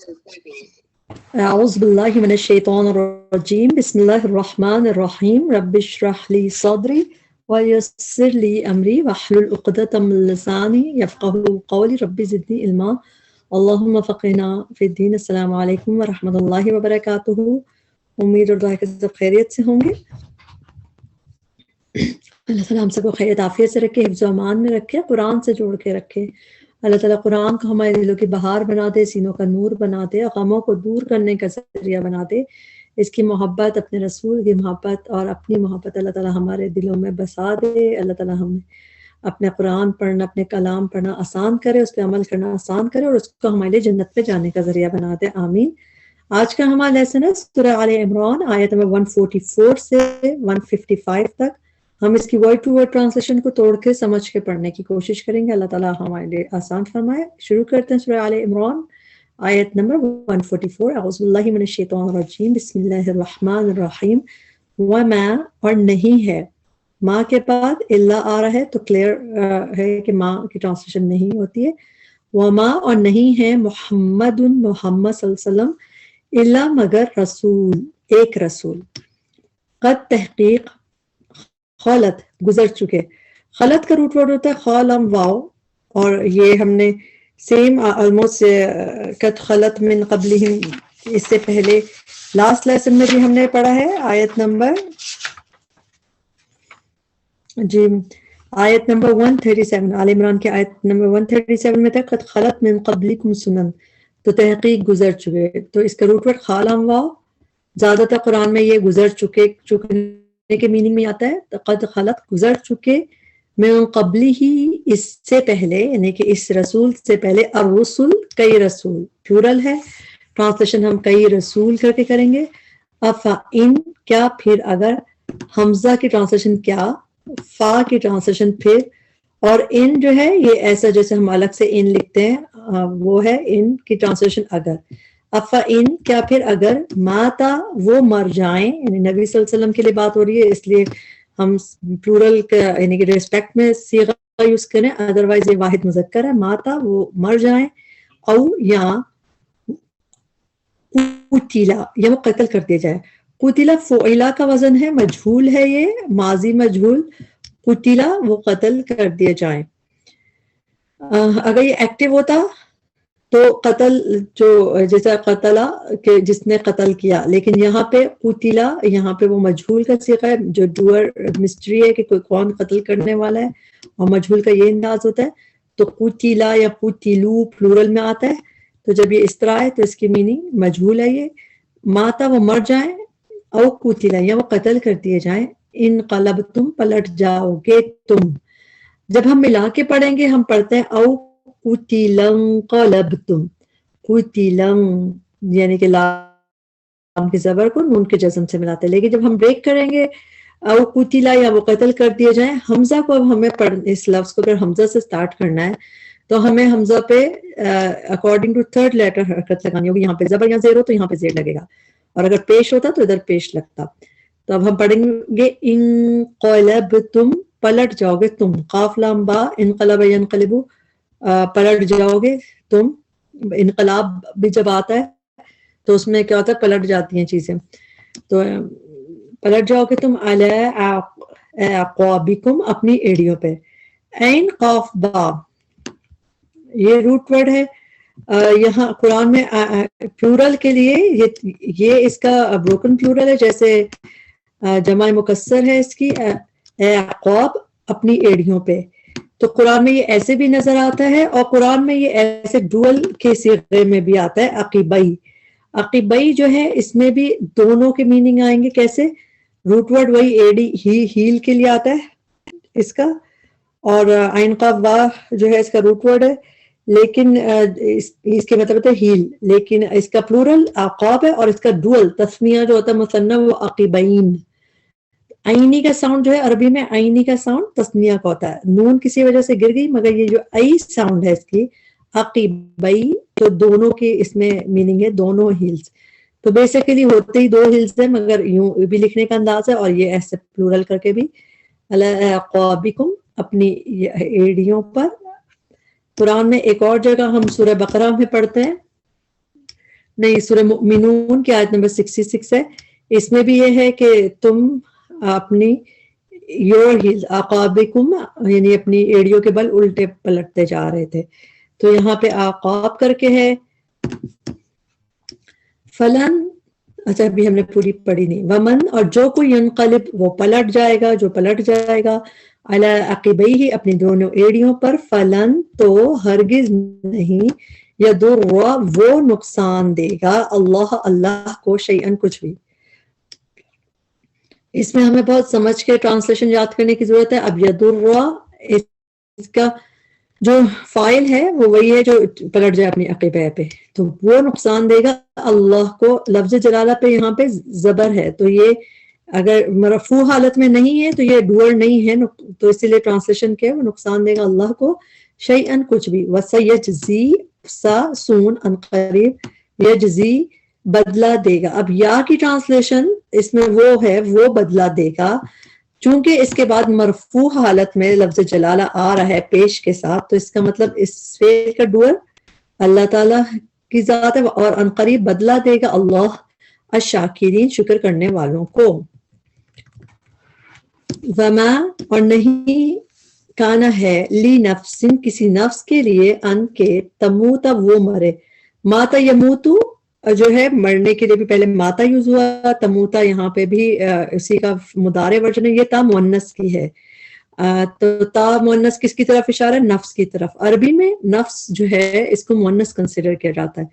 أعوذ بالله من الشيطان الرجيم بسم الله الرحمن الرحيم رب اشرح لي صدري ويسر لي أمري واحلل عقدة من لساني يفقهوا قولي رب زدني علما اللهم فقهنا في الدين. السلام علیکم ورحمۃ اللہ وبرکاتہ. امید اور دعا ہے کہ سب خیریت سے ہوں گے. اللہ تعالیٰ ہم سب کو خیریت عافیت سے رکھے، حفظ و امان میں رکھے، قرآن سے جوڑ کے رکھے. اللہ تعالیٰ قرآن کو ہمارے دلوں کی بہار بنا دے، سینوں کا نور بنا دے، غموں کو دور کرنے کا ذریعہ بنا دے. اس کی محبت، اپنے رسول کی محبت اور اپنی محبت اللہ تعالیٰ ہمارے دلوں میں بسا دے. اللہ تعالیٰ ہمیں اپنے قرآن پڑھنا، اپنے کلام پڑھنا آسان کرے، اس پہ عمل کرنا آسان کرے اور اس کو ہمارے لیے جنت پہ جانے کا ذریعہ بنا دے. آمین. آج کا ہمارا لیسن ہے سورہ آل عمران، آیت نمبر 144 سے 155 تک. ہم اس کی ورڈ ٹو ورڈ ٹرانسلیشن کو توڑ کے سمجھ کے پڑھنے کی کوشش کریں گے. اللہ تعالیٰ ہمارے لیے آسان فرمائے. شروع کرتے ہیں سورہ آل عمران آیت نمبر 144. اعوذ باللہ من الشیطان الرجیم بسم اللہ الرحمن الرحیم. وما اور نہیں ہے، ماں کے بعد اللہ آ رہا ہے تو کلیئر ہے کہ ماں کی ٹرانسلیشن نہیں ہوتی ہے. وما اور نہیں ہے، محمد محمد صلی اللہ علیہ وسلم، اللہ مگر رسول ایک رسول، قد تحقیق خلط گزر چکے. خلط کا روٹ ورڈ ہوتا ہے خالم واو، اور یہ ہم نے سیم آلموسٹ قد خلط من قبلہم، اس سے پہلے لاسٹ لیسن میں بھی ہم نے پڑھا ہے. آیت نمبر آیت نمبر 137 آل عمران کی آیت نمبر 137 میں تھا قد خلط من قبلکم سنن، تو تحقیق گزر چکے. تو اس کا روٹ ورڈ خالم واو، زیادہ تر قرآن میں یہ گزر چکے کے میننگ میں آتا ہے. تو قد خلط گزر چکے، من قبلی ہی اس سے پہلے، یعنی کہ اس رسول سے پہلے، الرسل کئی رسول، پلورل ہے. ٹرانسلیشن ہم کئی رسول کر کے کریں گے. افا ان کیا پھر اگر، حمزہ کی ٹرانسلیشن کیا، فا کی ٹرانسلیشن پھر، اور ان جو ہے یہ ایسا جیسے ہم الگ سے ان لکھتے ہیں وہ ہے ان کی ٹرانسلیشن اگر. افا ان کیا پھر اگر، ماتا وہ مر جائیں، یعنی نبی صلی اللہ علیہ وسلم کے لیے بات ہو رہی ہے اس لیے ہم پلورل کا یعنی کہ ریسپیکٹ میں صیغہ یوز کریں، ادروائز یہ واحد مذکر ہے. ماتا وہ مر جائیں، او یا قتلا یا وہ قتل کر دیا جائے. قتلا فعلا کا وزن ہے، مجہول ہے، یہ ماضی مجہول. قتلا وہ قتل کر دیے جائیں. اگر یہ ایکٹیو ہوتا تو قتل جو جیسا قتلا کہ جس نے قتل کیا، لیکن یہاں پہ قتلا، یہاں پہ وہ مجہول کا صیغہ ہے جو ڈوئر مسٹری ہے کہ کوئی کون قتل کرنے والا ہے، اور مجہول کا یہ انداز ہوتا ہے. تو قتلا یا قتلو پلورل میں آتا ہے. تو جب یہ اس طرح ہے تو اس کی میننگ مجہول ہے. یہ ماتا وہ مر جائیں، او قتلا یا وہ قتل کر دیے جائیں. انقلبتم پلٹ جاؤ گے تم. جب ہم ملا کے پڑھیں گے ہم پڑھتے ہیں او قتلا انقلبتم، قتلا یعنی کہ لام کے زبر کو نون کے جزم سے ملاتے ہیں. لیکن جب ہم بریک کریں گے او قتلا یا وہ قتل کر دیے جائیں، حمزہ کو اب ہمیں اس لفظ کو اگر حمزہ سے سٹارٹ کرنا ہے تو ہمیں حمزہ پہ اکارڈنگ ٹو تھرڈ لیٹر حرکت لگانی ہوگی. یہاں پہ زبر یا زیر ہو تو یہاں پہ زیر لگے گا، اور اگر پیش ہوتا تو ادھر پیش لگتا. تو اب ہم پڑھیں گے انقلبتم پلٹ جاؤ گے تم. قاف لام با، انقلب ینقلبو پلٹ جاؤ گے تم. انقلاب بھی جب آتا ہے تو اس میں کیا ہوتا ہے، پلٹ جاتی ہیں چیزیں. تو پلٹ جاؤ گے تم علی اعقابکم اپنی ایڑیوں پہ. عین قاف با یہ روٹ ورڈ ہے. یہاں قرآن میں پلورل کے لیے یہ اس کا بروکن پلورل ہے، جیسے جمع مکسر ہے اس کی اعقاب اپنی ایڑیوں پہ. تو قرآن میں یہ ایسے بھی نظر آتا ہے، اور قرآن میں یہ ایسے ڈوئل کے صیغے میں بھی آتا ہے. عقیبئی، عقیبئی جو ہے اس میں بھی دونوں کے میننگ آئیں گے. کیسے؟ روٹ ورڈ وہی ایڑی ہیل کے لیے آتا ہے اس کا، اور عین قاف با جو ہے اس کا روٹ ورڈ ہے، لیکن اس کے مطلب ہے ہیل، لیکن اس کا پلورل عقاب ہے، اور اس کا ڈوئل تثنیہ جو ہوتا ہے مثنیٰ وہ عقیبین. عینی کا ساؤنڈ جو ہے عربی میں، عینی کا ساؤنڈ تثنیہ کا ہوتا ہے. نون کسی وجہ سے گر گئی، مگر یہ جو ای ساؤنڈ ہے اس کی عقیبئی، تو دونوں کی اس میں میننگ ہے دونوں ہیلز. تو بیسیکلی ہوتے ہی دو ہیلز ہیں، مگر یوں بھی لکھنے کا انداز ہے، اور یہ ایسے پلورل کر کے بھی علی اعقابکم اپنی ایڑیوں پر. قرآن میں ایک اور جگہ ہم سورہ بقرہ میں پڑھتے ہیں نہیں، سورہ مؤمنون کی آیت نمبر 66 ہے. اس میں بھی یہ ہے کہ تم اپنی یور ہیل عقابکم یعنی اپنی ایڑیوں کے بل الٹے پلٹتے جا رہے تھے. تو یہاں پہ عقاب کر کے ہے فلن. اچھا ابھی ہم نے پوری پڑھی نہیں. ومن اور جو کوئی ینقلب وہ پلٹ جائے گا، جو پلٹ جائے گا علی عقبیہ اپنی دونوں ایڑیوں پر، فلن تو ہرگز نہیں، یضر وہ نقصان دے گا اللہ کو شیئن کچھ بھی. اس میں ہمیں بہت سمجھ کے ٹرانسلیشن یاد کرنے کی ضرورت ہے. اب یضر اس کا جو فائل ہے وہ وہی ہے جو پلٹ جائے اپنی عقبہ پہ، تو وہ نقصان دے گا اللہ کو. لفظ جلالہ پہ یہاں پہ زبر ہے، تو یہ اگر مرفوع حالت میں نہیں ہے تو یہ ڈوئر نہیں ہے، تو اسی لیے ٹرانسلیشن کیا وہ نقصان دے گا اللہ کو شیئن کچھ بھی. وَسَيَجْزِي سا سون ان قریب یجزی بدلہ دے گا. اب یا کی ٹرانسلیشن اس میں وہ ہے وہ بدلہ دے گا، چونکہ اس کے بعد مرفوع حالت میں لفظ جلالہ آ رہا ہے پیش کے ساتھ، تو اس کا مطلب اس فعل کا ڈوئر اللہ تعالیٰ کی ذات ہے. اور ان قریب بدلہ دے گا اللہ الشاکرین شکر کرنے والوں کو. وما اور نہیں کانا ہے لی نفس کسی نفس کے لیے ان کے تموتا وہ مرے. ماتا یموتو جو ہے مرنے کے لیے بھی پہلے ماتا یوز ہوا، تموتا یہاں پہ بھی اسی کا مضارع ورژن ہے. یہ تا مؤنث کی ہے، تو تا مؤنث کس کی طرف اشارہ ہے؟ نفس کی طرف. عربی میں نفس جو ہے اس کو مؤنث کنسیڈر کیا جاتا ہے.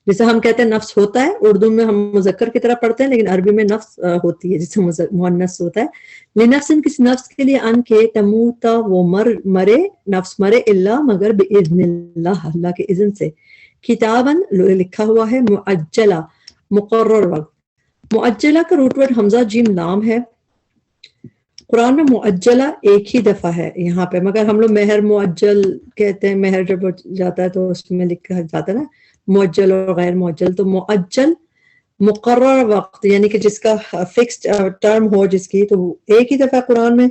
جیسے ہم کہتے ہیں نفس ہوتا ہے، اردو میں ہم مذکر کی طرف پڑھتے ہیں، لیکن عربی میں نفس ہوتی ہے جسے مؤنث ہوتا ہے. لنفس کسی نفس کے لیے ان کے تموتا وہ مرے، نفس مرے، الا مگر باذن اللہ اللہ کے اذن سے. کتاباً لکھا ہوا ہے، معجلہ مقرر وقت. معجلہ کا روٹ ورڈ حمزہ جیم لام ہے. قرآن میں معجلہ ایک ہی دفعہ ہے یہاں پہ، مگر ہم لوگ مہر معجل کہتے ہیں. مہر جب جاتا ہے تو اس میں لکھا جاتا ہے نا معجل اور غیر معجل. تو معجل مقرر وقت یعنی کہ جس کا فکسڈ ٹرم ہو جس کی، تو ایک ہی دفعہ قرآن میں.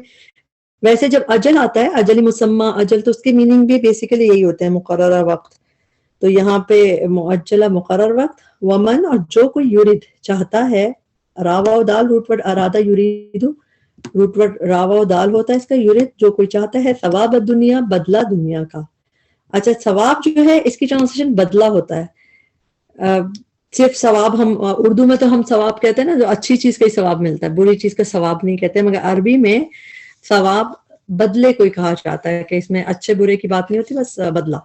ویسے جب اجل آتا ہے اجل مسمى اجل، تو اس کے میننگ بھی بیسیکلی یہی ہوتے ہیں مقررہ وقت. تو یہاں پہ معجلہ مقرر وقت. ومن اور جو کوئی یرید چاہتا ہے، راوا و دال روٹ ورڈ ارادہ یریدو، روٹ ورڈ راوا و دال ہوتا ہے اس کا یرید جو کوئی چاہتا ہے، ثواب الدنیا بدلہ دنیا کا. اچھا ثواب جو ہے اس کی ٹرانسلیشن بدلہ ہوتا ہے. صرف ثواب ہم اردو میں تو ہم ثواب کہتے ہیں نا، جو اچھی چیز کا ہی ثواب ملتا ہے، بری چیز کا ثواب نہیں کہتے، مگر عربی میں ثواب بدلے کو ہی کہا جاتا ہے کہ اس میں اچھے برے کی بات نہیں ہوتی، بس بدلہ.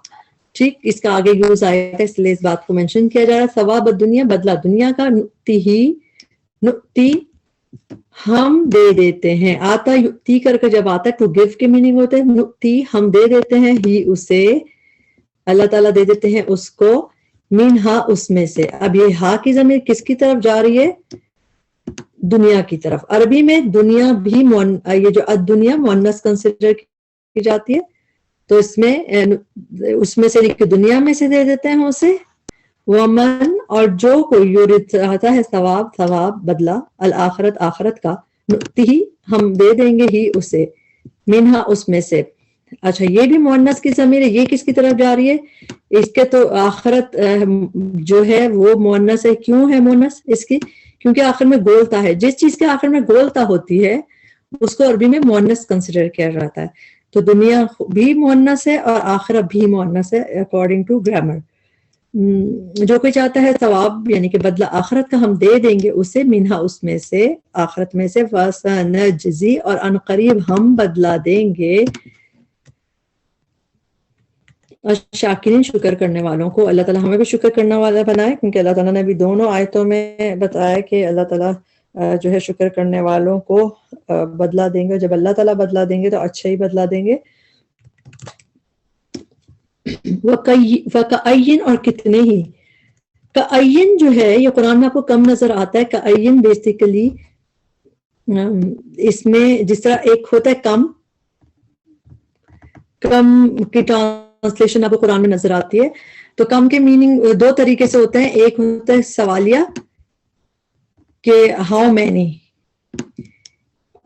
ٹھیک، اس کا آگے یوز آیا تھا اس لیے اس بات کو مینشن کیا جا رہا ہے. ثواب الدنیا بدلہ دنیا کا. نؤتی ہم دے دیتے ہیں. آتا یؤتی کر کے جب آتا ہے ٹو گیو کے میننگ ہوتے ہیں. نؤتی ہم دے دیتے ہیں، ہی اسے اللہ تعالیٰ دے دیتے ہیں اس کو، منہا اس میں سے. اب یہ ہا کی ضمیر کس کی طرف جا رہی ہے؟ دنیا کی طرف. عربی میں دنیا بھی یہ جو الدنیا مؤنث کنسیڈر کی جاتی ہے، تو اس میں سے دنیا میں سے دے دیتے ہیں اسے. ومن اور جو کوئی یرید چاہتا ہے ثواب بدلہ الآخرت آخرت کا، نؤتیہ ہم دے دیں گے ہی اسے، منہا اس میں سے. اچھا یہ بھی مؤنث کی ضمیر ہے، یہ کس کی طرف جا رہی ہے؟ اس کے تو آخرت جو ہے وہ مؤنث ہے. کیوں ہے مؤنث اس کی؟ کیونکہ آخر میں گولتا ہے. جس چیز کے آخر میں گولتا ہوتی ہے اس کو عربی میں مؤنث کنسیڈر کیا جاتا ہے. تو دنیا بھی مؤنث ہے اور آخرت بھی مؤنث ہے اکارڈنگ ٹو گرامر. جو کوئی چاہتا ہے ثواب یعنی کہ بدلہ آخرت کا ہم دے دیں گے اسے، منہا اس میں سے آخرت میں سے. وَسَنَجْزِي اور ان قریب ہم بدلہ دیں گے شاکرین شکر کرنے والوں کو. اللہ تعالیٰ ہمیں بھی شکر کرنے والا بنائے، کیونکہ اللہ تعالیٰ نے بھی دونوں آیتوں میں بتایا کہ اللہ تعالیٰ جو ہے شکر کرنے والوں کو بدلہ دیں گے. جب اللہ تعالیٰ بدلہ دیں گے تو اچھا ہی بدلہ دیں گے. وَكَأَيِّن اور کتنے ہی. کأین جو ہے یہ قرآن میں آپ کو کم نظر آتا ہے. کأین بیسیکلی اس میں جس طرح ایک ہوتا ہے کم کی ٹرانسلیشن آپ کو قرآن میں نظر آتی ہے، تو کم کے میننگ دو طریقے سے ہوتے ہیں. ایک ہوتا ہے سوالیہ کہ ہاؤ مینی،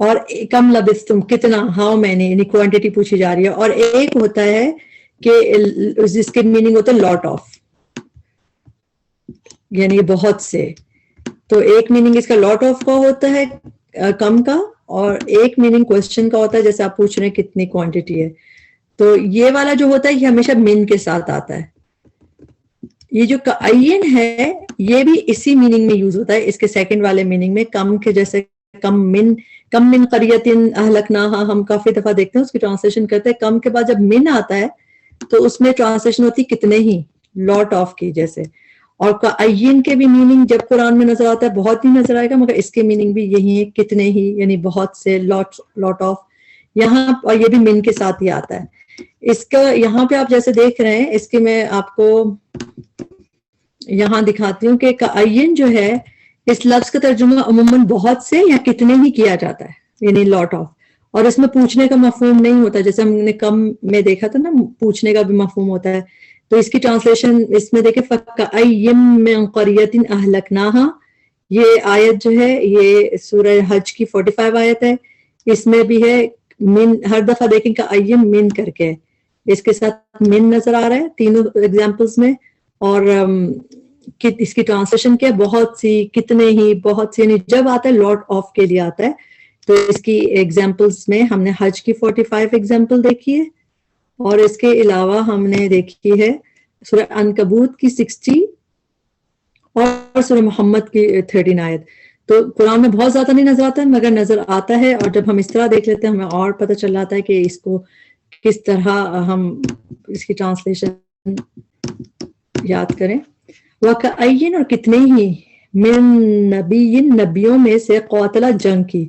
اور کم لبثتم کتنا، ہاؤ مینی یعنی کوانٹٹی پوچھی جا رہی ہے. اور ایک ہوتا ہے کہ جس کے میننگ ہوتا ہے لاٹ آف. یعنی بہت سے. تو ایک میننگ اس کا لاٹ آف کا ہوتا ہے کم کا, اور ایک میننگ کوشچن کا ہوتا ہے جیسے آپ پوچھ رہے ہیں کتنی کوانٹٹی ہے. تو یہ والا جو ہوتا ہے یہ ہمیشہ من کے ساتھ آتا ہے. یہ جو کعین ہے یہ بھی اسی میننگ میں یوز ہوتا ہے, اس کے سیکنڈ والے میننگ میں, کم کے جیسے کم من قریۃ اہلکناہا ہم کافی دفعہ دیکھتے ہیں اس کی ٹرانسلیشن کرتے ہیں. کم کے بعد جب من آتا ہے تو اس میں ٹرانسلیشن ہوتی کتنے ہی, لاٹ آف کی جیسے. اور کعین کے بھی میننگ جب قرآن میں نظر آتا ہے بہت ہی نظر آئے گا, مگر اس کے میننگ بھی یہی ہے کتنے ہی, یعنی بہت سے, لاٹ آف یہاں, اور یہ بھی من کے ساتھ ہی آتا ہے. اس کا یہاں پہ آپ جیسے دیکھ رہے ہیں, اس کے میں آپ کو یہاں دکھاتی ہوں کہ کعین جو ہے اس لفظ کا ترجمہ عموماً بہت سے یا کتنے ہی کیا جاتا ہے, یعنی لاٹ آف. اور اس میں پوچھنے کا مفہوم نہیں ہوتا, جیسے ہم نے کم میں دیکھا تھا نا, پوچھنے کا بھی مفہوم ہوتا ہے. تو اس کی ٹرانسلیشن اس میں دیکھیں فَكَأَيٍّ مِّن قَرْيَةٍ أَهْلَكْنَاهَا, یہ آیت جو ہے یہ سورہ حج کی 45 آیت ہے. اس میں بھی ہے من, ہر دفعہ دیکھیں کَأَيٍّ من کر کے, اس کے ساتھ من نظر آ رہا ہے تینوں ایگزامپلس میں. اور اس کی ٹرانسلیشن کیا, بہت سی, کتنے ہی, بہت سی, یعنی جب آتا ہے لاٹ آف کے لیے آتا ہے. تو اس کی ایگزامپلس میں ہم نے حج کی 45 ایگزامپل دیکھی ہے, اور اس کے علاوہ ہم نے دیکھی ہے سورہ عنکبوت کی 60 اور سورہ محمد کی 13 آیت. تو قرآن میں بہت زیادہ نہیں نظر آتا ہے مگر نظر آتا ہے, اور جب ہم اس طرح دیکھ لیتے ہیں ہمیں اور پتہ چل جاتا ہے کہ اس کو کس طرح ہم اس کی ٹرانسلیشن یاد کریں. وَكَأَيٍّ اور کتنے ہی, من نبی, نبیوں میں سے, قاتل جنگ کی.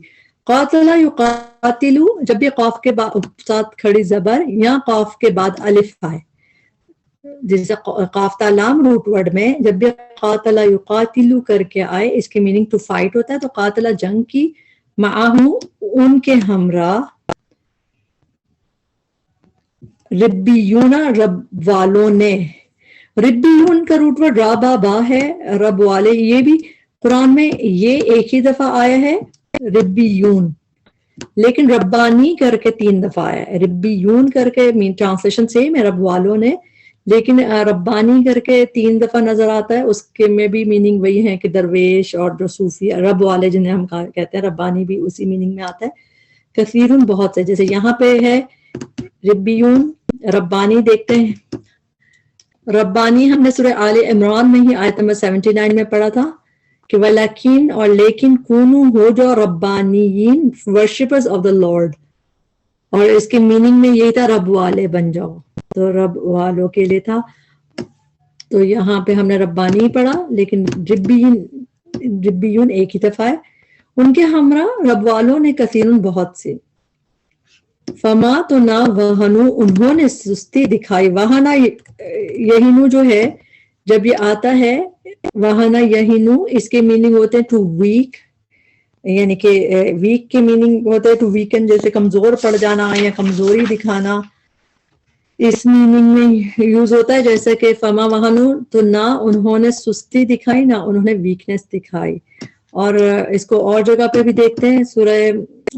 قاتل یقاتلو, جب بھی قاف کے ساتھ کھڑی زبر یا قاف کے بعد الف آئے, جیسے قاف تا لام روٹ ورڈ میں جب بھی قاتل یقاتلو کر کے آئے, اس کی میننگ ٹو فائٹ ہوتا ہے. تو قاتل جنگ کی, معاہو ان کے ہمراہ, ربیون رب والوں نے. ربیون کا روٹ ورڈ رابا با ہے, رب والے. یہ بھی قرآن میں یہ ایک ہی دفعہ آیا ہے ربیون, لیکن ربانی کر کے 3 دفعہ آیا ہے. ربیون کر کے ٹرانسلیشن سیم ہے, رب والوں نے, لیکن ربانی کر کے 3 دفعہ نظر آتا ہے. اس کے میں بھی میننگ وہی ہے کہ درویش اور جو صوفی, رب والے جنہیں ہم کہتے ہیں, ربانی بھی اسی میننگ میں آتا ہے. کثیرون بہت سے, جیسے یہاں پہ ہے ربیون, ربانی دیکھتے ہیں. ربانی ہم نے سورہ آل عمران میں ہی آیت نمبر 79 میں پڑھا تھا کہ ولیکن, اور لیکن, کونو ہو جو ربانیین, ورشپرز آف دا لارڈ. اور اس کے میننگ میں یہی تھا رب والے بن جاؤ, تو رب والوں کے لیے تھا. تو یہاں پہ ہم نے ربانی پڑھا, لیکن ربیون ایک ہی دفعہ ہے. ان کے ہمراہ رب والوں نے, کثیرن بہت سے. فما تو نہ وہنو, انہوں نے سستی دکھائی. وہنا یہینو جو ہے جب یہ آتا ہے, وہنا یہینو, اس کے میننگ ہوتے ہیں ٹو ویک, یعنی کہ ویک کے میننگ ہوتا ہے ٹو ویکن, جیسے کمزور پڑ جانا یا کمزوری دکھانا. اس میننگ میں یوز ہوتا ہے جیسے کہ فما وہنو, تو نہ انہوں نے سستی دکھائی, نہ انہوں نے ویکنیس دکھائی. اور اس کو اور جگہ پہ بھی دیکھتے ہیں, سورہ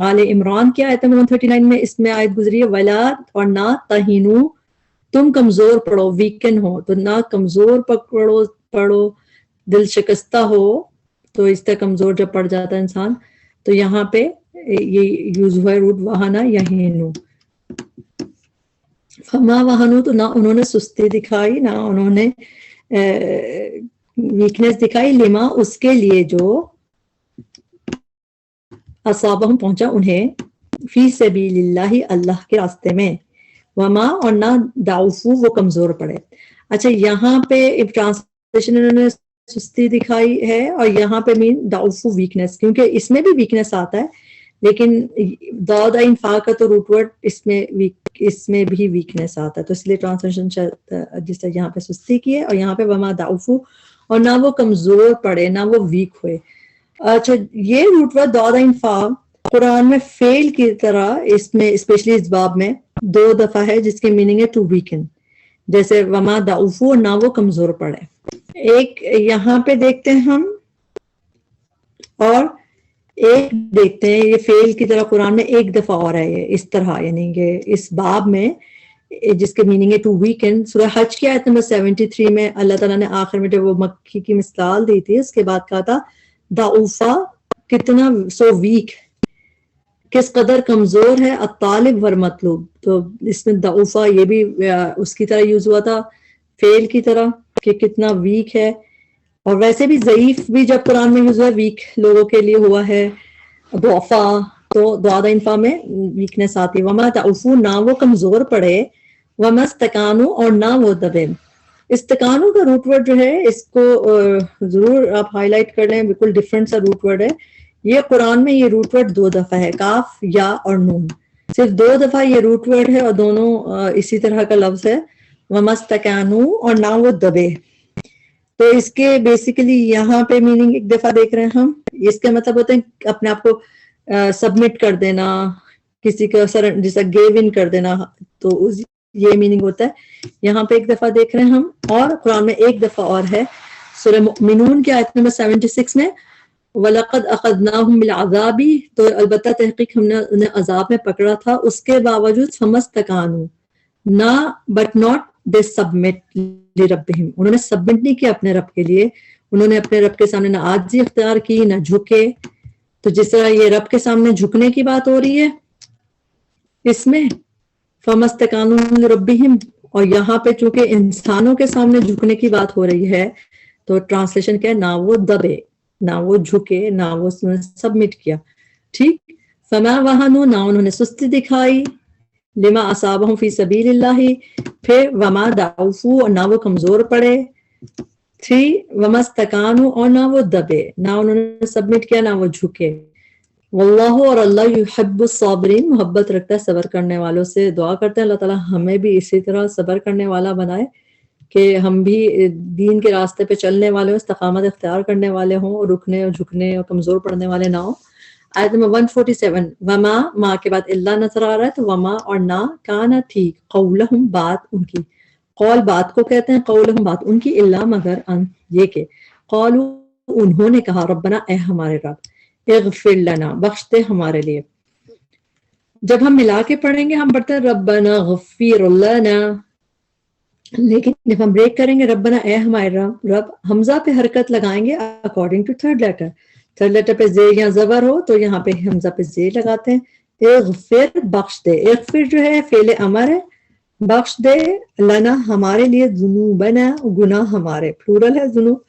آل عمران کی آیت 139 میں اس میں آیت گزری ہے, ولا, اور نہ تہینو, تم کمزور پڑو, ویکن ہو, تو نہ کمزور پڑو, دل شکستہ ہو. تو اس طرح کمزور جب پڑ جاتا ہے انسان, تو یہاں پہ یہ یوز ہوا ہے روٹ وہانا یہینو. فما وہنو, تو نہ انہوں نے سستی دکھائی, نہ انہوں نے ویکنیس دکھائی, لما, اس کے لیے جو اصابہم پہنچا انہیں, فی سبیل اللہ, اللہ کے راستے میں. وما, اور نہ ضعفوا, وہ کمزور پڑے. اچھا, یہاں پہ ٹرانسلیشن انہوں نے سستی دکھائی ہے, اور یہاں پہ مین ضعفوا, ویکنیس, کیونکہ اس میں بھی ویکنیس آتا ہے, لیکن ضاد عین فا کا تو روٹ ورڈ اس میں بھی ویکنیس آتا ہے. تو اس لیے ٹرانسلیشن جس طرح یہاں پہ سستی کی ہے, اور یہاں پہ وما ضعفوا, اور نہ وہ کمزور پڑے, نہ وہ ویک ہوئے. اچھا, یہ روٹ ورڈ ضاد عین فا قرآن میں فعل کی طرح اس میں اسپیشلی اس باب میں 2 دفعہ ہے, جس کی میننگ ہے ٹو ویکن, جیسے وما ضعفوا, نہ وہ کمزور پڑے. ایک یہاں پہ دیکھتے ہیں ہم, اور ایک دیکھتے ہیں یہ فعل کی طرح قرآن میں ایک دفعہ اور ہے, یہ اس طرح, یعنی کہ اس باب میں جس کے میننگ ہے ٹو ویکن. سورہ حج کی آیت نمبر 73 میں اللہ تعالیٰ نے آخر میں جب وہ مکی کی مثال دی تھی اس کے بعد کہا تھا ضعوفا کتنا سو ویک کس قدر کمزور ہے الطالب والمطلوب. تو اس میں ضعوفا یہ بھی اس کی طرح یوز ہوا تھا فیل کی طرح کہ کتنا ویک ہے. اور ویسے بھی ضعیف بھی جب قرآن میں یوز ہوا ویک لوگوں کے لیے ہوا ہے. ضعفا تو دعا انفا میں ویکنس آتی ہے. وما ضعفو نہ وہ کمزور پڑے وما استکانو اور نہ وہ دبے. استکانو کا روٹ ورڈ جو ہے اس کو ضرور آپ ہائی لائٹ کر لیں بالکل ڈفرینٹ سا روٹ ورڈ ہے. یہ قرآن میں یہ روٹ ورڈ 2 دفعہ ہے کاف یا اور نون صرف 2 دفعہ یہ روٹ ورڈ ہے اور دونوں اسی طرح کا لفظ ہے وما استکانو اور نہ وہ دبے. تو اس کے بیسیکلی یہاں پہ میننگ ایک دفعہ دیکھ رہے ہیں ہم. اس کا مطلب ہوتا ہے اپنے آپ کو سبمٹ کر دینا کسی کا جیسا گیو ان کر دینا. تو یہ میننگ ہوتا ہے. یہاں پہ ایک دفعہ دیکھ رہے ہیں ہم اور قرآن میں ایک دفعہ اور ہے سورہ مؤمنون کی آیت نمبر 76 میں وَلَقَدْ أَخَذْنَاهُمْ بِالْعَذَابِ تو البتہ تحقیق ہم نے انہیں عذاب میں پکڑا تھا اس کے باوجود فَمَسْتَكَانُوا نہ بٹ ناٹ دے سبمٹ لربہم انہوں نے سبمٹ نہیں کیا اپنے رب کے لیے. انہوں نے اپنے رب کے سامنے نہ عاجزی اختیار کی نہ جھکے. تو جس طرح یہ رب کے سامنے جھکنے کی بات ہو رہی ہے اس میں فَمَسْتَكَانُوا لِرَبِّهِمْ اور یہاں پہ چونکہ انسانوں کے سامنے جھکنے کی بات ہو رہی ہے تو ٹرانسلیشن کیا ہے نہ وہ دبے نہ وہ جھکے نہ وہ سبمٹ کیا. ٹھیک. فَمَا وَهَنُوا نہ انہوں نے سستی دکھائی لما اصابہم فی سبیل اللہ پھر وما ضعفوا اور نہ وہ کمزور پڑے. 3 وما استکانوا اور نہ وہ دبے نہ انہوں نے سبمٹ کیا نہ وہ جھکے. واللہ اور اللہ یحب الصابرین محبت رکھتا ہے صبر کرنے والوں سے. دعا کرتے ہیں اللہ تعالیٰ ہمیں بھی اسی طرح صبر کرنے والا بنائے کہ ہم بھی دین کے راستے پہ چلنے والے ہوں استقامت اختیار کرنے والے ہوں اور رکنے اور جھکنے اور کمزور پڑنے والے نہ ہوں. آیت نمبر 147 وما ماں کے بعد اللہ نظر آ رہا ہے تو وما اور نہ کانا تھی قولہم بات ان کی. قول بات کو کہتے ہیں قولہم بات ان کی الا مگر ان یہ کہ قالو انہوں نے کہا ربنا اے ہمارے رب اغفر لنا بخش دے ہمارے لیے. جب ہم ملا کے پڑھیں گے ہم پڑھتے ہیں ربنا غفر لنا لیکن جب ہم بریک کریں گے ربنا اے ہمارے رب حمزہ پہ حرکت لگائیں گے اکارڈنگ ٹو تھرڈ لیٹر پہ زیر یا زبر ہو تو یہاں پہ حمزہ پہ زیر لگاتے ہیں. اغفر بخش دے. اغفر جو ہے فعل امر ہے بخش دے لنا ہمارے لیے ذنوبنا گناہ ہمارے پلورل ہے ذنوب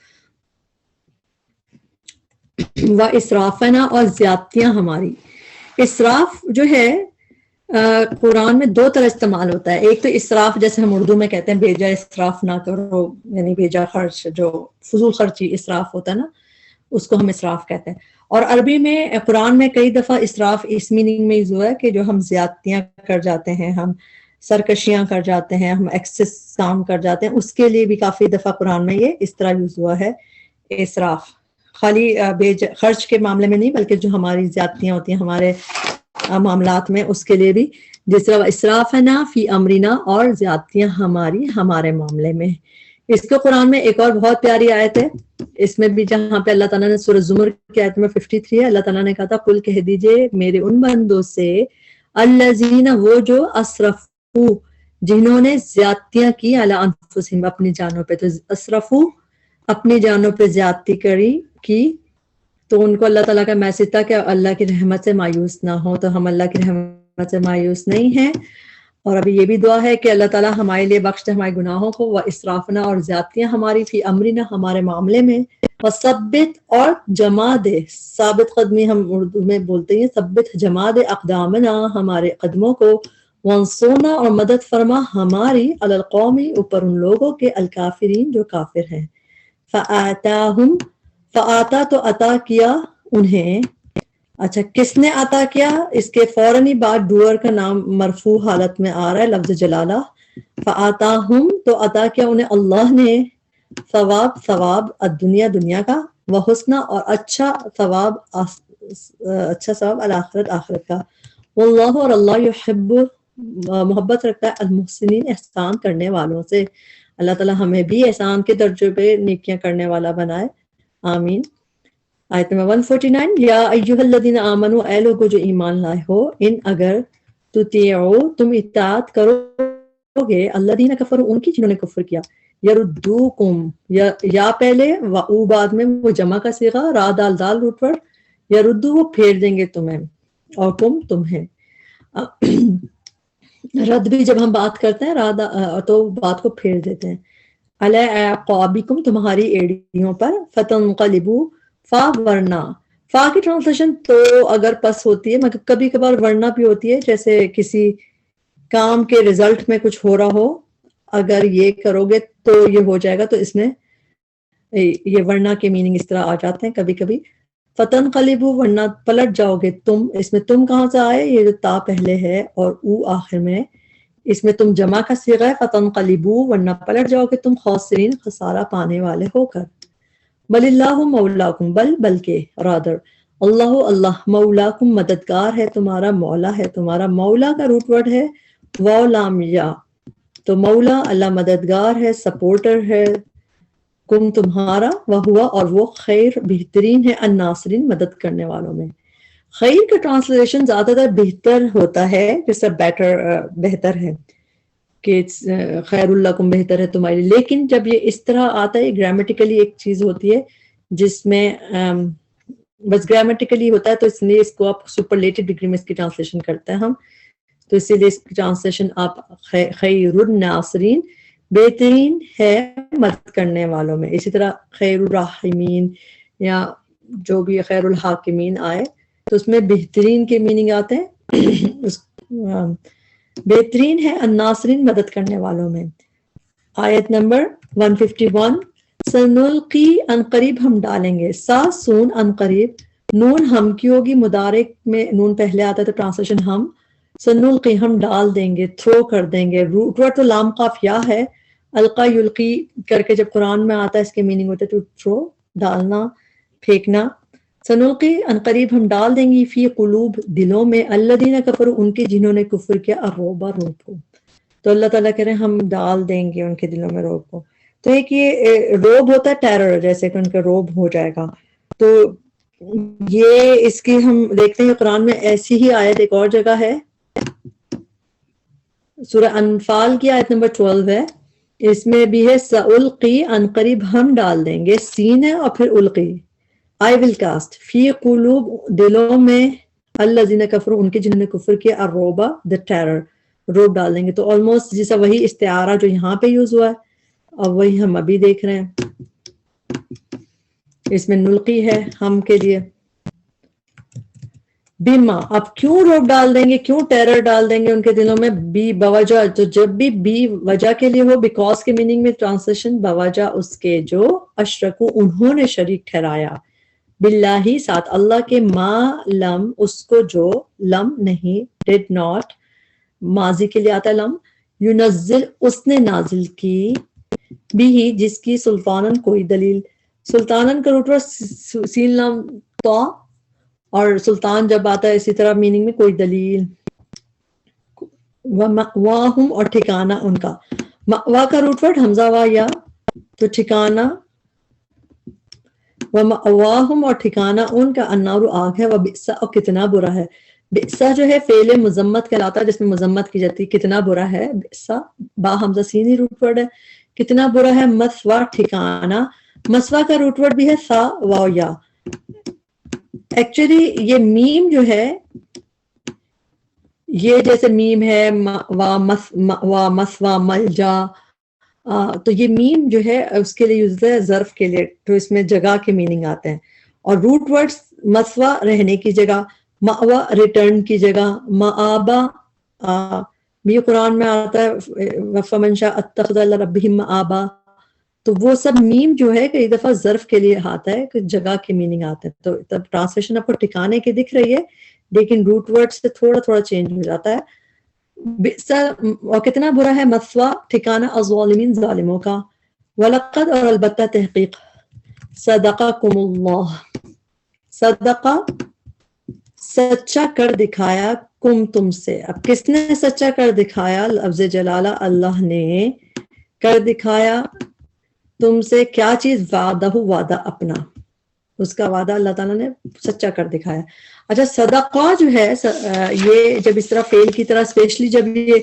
و اسرافنا اور زیادتیاں ہماری. اسراف جو ہے قرآن میں 2 طرح استعمال ہوتا ہے. ایک تو اسراف جیسے ہم اردو میں کہتے ہیں بھیجا اسراف نہ کرو یعنی بھیجا خرچ جو فضول خرچی اسراف ہوتا ہے نا اس کو ہم اسراف کہتے ہیں. اور عربی میں قرآن میں کئی دفعہ اسراف اس میننگ میں یوز ہوا ہے کہ جو ہم زیادتیاں کر جاتے ہیں ہم سرکشیاں کر جاتے ہیں ہم ایکسس کام کر جاتے ہیں اس کے لیے بھی کافی دفعہ قرآن میں یہ اس طرح یوز ہوا ہے اسراف. خالی خرچ کے معاملے میں نہیں بلکہ جو ہماری زیادتیاں ہوتی ہیں ہمارے معاملات میں اس کے لیے بھی جس طرح اسرافنا فی امرنا اور زیادتیاں ہماری ہمارے معاملے میں. اس کو قرآن میں ایک اور بہت پیاری آیت ہے اس میں بھی جہاں پہ اللہ تعالیٰ نے سورہ زمر کی آیت میں 53 ہے اللہ تعالیٰ نے کہا تھا قل کہہ دیجئے میرے ان بندوں سے الذین وہ جو اسرفو جنہوں نے زیادتیاں کی علی انفسہم اپنی جانوں پہ. تو اسرفو اپنی جانوں پہ زیادتی کی تو ان کو اللہ تعالیٰ کا میسج تھا کہ اللہ کی رحمت سے مایوس نہ ہو. تو ہم اللہ کی رحمت سے مایوس نہیں ہیں اور ابھی یہ بھی دعا ہے کہ اللہ تعالیٰ ہمارے لیے بخش دے ہمارے گناہوں کو و اسرافنا اور زیادتیاں ہماری فی امرنا ہمارے معاملے میں وثبت اور جما دے. ثابت قدمی ہم اردو میں بولتے ہیں ثبت جما دے اقدامنا ہمارے قدموں کو وانصرنا اور مدد فرما ہماری علی القوم اوپر ان لوگوں کے الکافرین جو کافر ہیں. فآتاہم فآتا تو عطا کیا انہیں. اچھا کس نے عطا کیا اس کے فوراً ہی بعد ڈوئر کا نام مرفوع حالت میں آ رہا ہے لفظ جلالہ. فآتاہم تو عطا کیا انہیں اللہ نے ثواب الدنیا دنیا کا وحسنہ اور اچھا ثواب الآخرت آخرت کا. واللہ اور اللہ یحب محبت رکھتا ہے المحسنین احسان کرنے والوں سے. اللہ تعالیٰ ہمیں بھی احسان کے درجے پہ نیکیاں کرنے والا بنائے آمین. آیت نمبر 149 یا ایھا الذین آمنوا اے لوگو جو ایمان لائے ہو ان اگر تطیعوا تم اطاعت کرو گے الذین کفروا ان کی جنہوں نے کفر کیا، یردوکم یا پہلے او بعد میں وہ جمع کا صیغہ، را دال دال روٹ ورڈ، یردو وہ پھیر دیں گے تمہیں، اور کم تمہیں. رد بھی جب ہم بات کرتے ہیں تو بات کو پھیر دیتے ہیں. علی اعقابکم تمہاری ایڑیوں پر، فتنقلبوا فا ورنا، فا کی ٹرانسلیشن تو اگر پس ہوتی ہے مگر کبھی کبھار ورنا بھی ہوتی ہے، جیسے کسی کام کے رزلٹ میں کچھ ہو رہا ہو، اگر یہ کرو گے تو یہ ہو جائے گا، تو اس میں یہ ورنا کے میننگ اس طرح آ جاتے ہیں کبھی کبھی. فتنقلبوا ورنہ پلٹ جاؤ گے تم، اس میں تم کہاں سے آئے، یہ جو تا پہلے ہے اور او آخر میں، اس میں تم جمع کا صیغہ ہے، فتنقلبوا ورنہ پلٹ جاؤ گے تم خاسرین خسارہ پانے والے ہو کر. بل اللہ مولاکم، بلکہ رادر اللہ مولاکم مددگار ہے تمہارا، مولا ہے تمہارا. مولا کا روٹ ورڈ ہے واو لام یا، تو مولا اللہ مددگار ہے، سپورٹر ہے، کم تمہارا، وہوا اور وہ خیر بہترین ہے، الناصرین مدد کرنے والوں میں. خیر کا ٹرانسلیشن زیادہ تر بہتر ہوتا ہے، جیسے بیٹر بہتر ہے کہ خیر لکم بہتر ہے تمہارے لیے، لیکن جب یہ اس طرح آتا ہے گرامیٹیکلی ایک چیز ہوتی ہے جس میں بس گرامیٹیکلی ہوتا ہے، تو اس لیے اس کو آپ سپرلیٹو ڈگری میں اس کی ٹرانسلیشن کرتے ہیں ہم، تو اسی لیے اس کی ٹرانسلیشن آپ خیر الناصرین بہترین ہے مدد کرنے والوں میں. اسی طرح خیر الراحمین یا جو بھی خیر الحاکمین آئے تو اس میں بہترین کے میننگ آتے ہیں، بہترین ہے الناصرین مدد کرنے والوں میں. آیت نمبر 151 سنلقی انقریب ہم ڈالیں گے، سا سون انقریب، نون ہم کی ہوگی، مدارک میں نون پہلے آتا ہے تو ٹرانسلیشن ہم، سنلقی ہم ڈال دیں گے، تھرو کر دیں گے. روٹ ورڈ تو لام قاف یا ہے، القا یلقی کر کے جب قرآن میں آتا ہے اس کے میننگ ہوتا ہے تو تھرو ڈالنا پھینکنا. سنلقی انقریب ہم ڈال دیں گی، فی قلوب دلوں میں، الذین کفروا ان کے جنہوں نے کفر کیا، الرعب روب کو. تو اللہ تعالیٰ کہہ رہے ہیں ہم ڈال دیں گے ان کے دلوں میں روب کو. تو ایک یہ روب ہوتا ہے ٹیرر، جیسے کہ ان کا روب ہو جائے گا. تو یہ اس کی ہم دیکھتے ہیں قرآن میں ایسی ہی آیت ایک اور جگہ ہے، سورہ انفال کی آیت نمبر 12 ہے، اس میں بھی ہے سألقی انقریب ہم ڈال دیں گے، سین ہے اور پھر القی، آئی ول کاسٹ، فی قلوب دلوں میں، الذین کفروا ان کے جنہوں نے کفر کیا، الرعب the terror روب ڈال دیں گے. تو آلموسٹ جیسا وہی استعارہ جو یہاں پہ یوز ہوا ہے اور وہی ہم ابھی دیکھ رہے ہیں، اس میں نلقی ہے ہم کے لیے. بیما، اب کیوں روب ڈال دیں گے، کیوں ٹیرر ڈال دیں گے ان کے دلوں میں، بی بوجہ، تو جب بھی بی وجہ کے لیے ہو، بیکاز کے میننگ میں ٹرانسلیشن بوجہ اس کے جو اشرکو انہوں نے شریک ٹھہرایا، باللہ ساتھ اللہ کے، ما لم اس کو جو، لم نہیں، ڈڈ ناٹ، ماضی کے لیے آتا ہے لم، ینزل اس نے نازل کی، بھی جس کی سلطانن کوئی دلیل. سلطانن کا روٹ سین لام تو، اور سلطان جب آتا ہے اسی طرح میننگ میں کوئی دلیل. وَمَأْوَاهُمْ اور ٹھکانہ ان کا، مأوا کا روٹ ورڈ حمزہ وا یا، تو ٹھکانہ وَمَأْوَاهُمْ اور ٹھکانہ ان کا، النار آگ ہے، وَبِئْسَ اور کتنا برا ہے. بئسا جو ہے فعل مذمت کہلاتا ہے جس میں مذمت کی جاتی ہے، کتنا برا ہے، بئسا با حمزہ سینی روٹ ورڈ ہے، کتنا برا ہے. مثوا ٹھکانہ، مسوا کا روٹ ورڈ بھی ہے سا واو یا. ایکچولی یہ میم جو ہے یہ جیسے میم ہے وا مسوا ملجا، تو یہ میم جو ہے اس کے لیے یوز ہے ظرف کے لیے، تو اس میں جگہ کے میننگ آتے ہیں. اور روٹ ورڈز مسوا رہنے کی جگہ، مأوا ریٹرن کی جگہ، مآبا بھی قرآن میں آتا ہے، فمن شاء اتخذ الی ربہ مآبا. تو وہ سب میم جو ہے کئی دفعہ ظرف کے لیے آتا ہے کہ جگہ کے میننگ آتے ہیں. تو تب ٹرانسلیشن آپ کو ٹھکانے کی دکھ رہی ہے لیکن روٹ ورڈ سے تھوڑا تھوڑا چینج ہو جاتا ہے. اور کتنا برا ہے مثوا ٹھکانہ الظالمین ظالموں کا. وَلَقَدْ اور البتہ تحقیق، صدقکم اللہ، صدقہ سچا کر دکھایا، کم تم سے. اب کس نے سچا کر دکھایا، لفظ جلالہ اللہ نے کر دکھایا تم سے کیا چیز، وعدہ وعدہ اپنا، اس کا وعدہ اللہ تعالیٰ نے سچا کر دکھایا. اچھا صدقہ جو ہے یہ جب اس طرح فعل کی طرح اسپیشلی جب یہ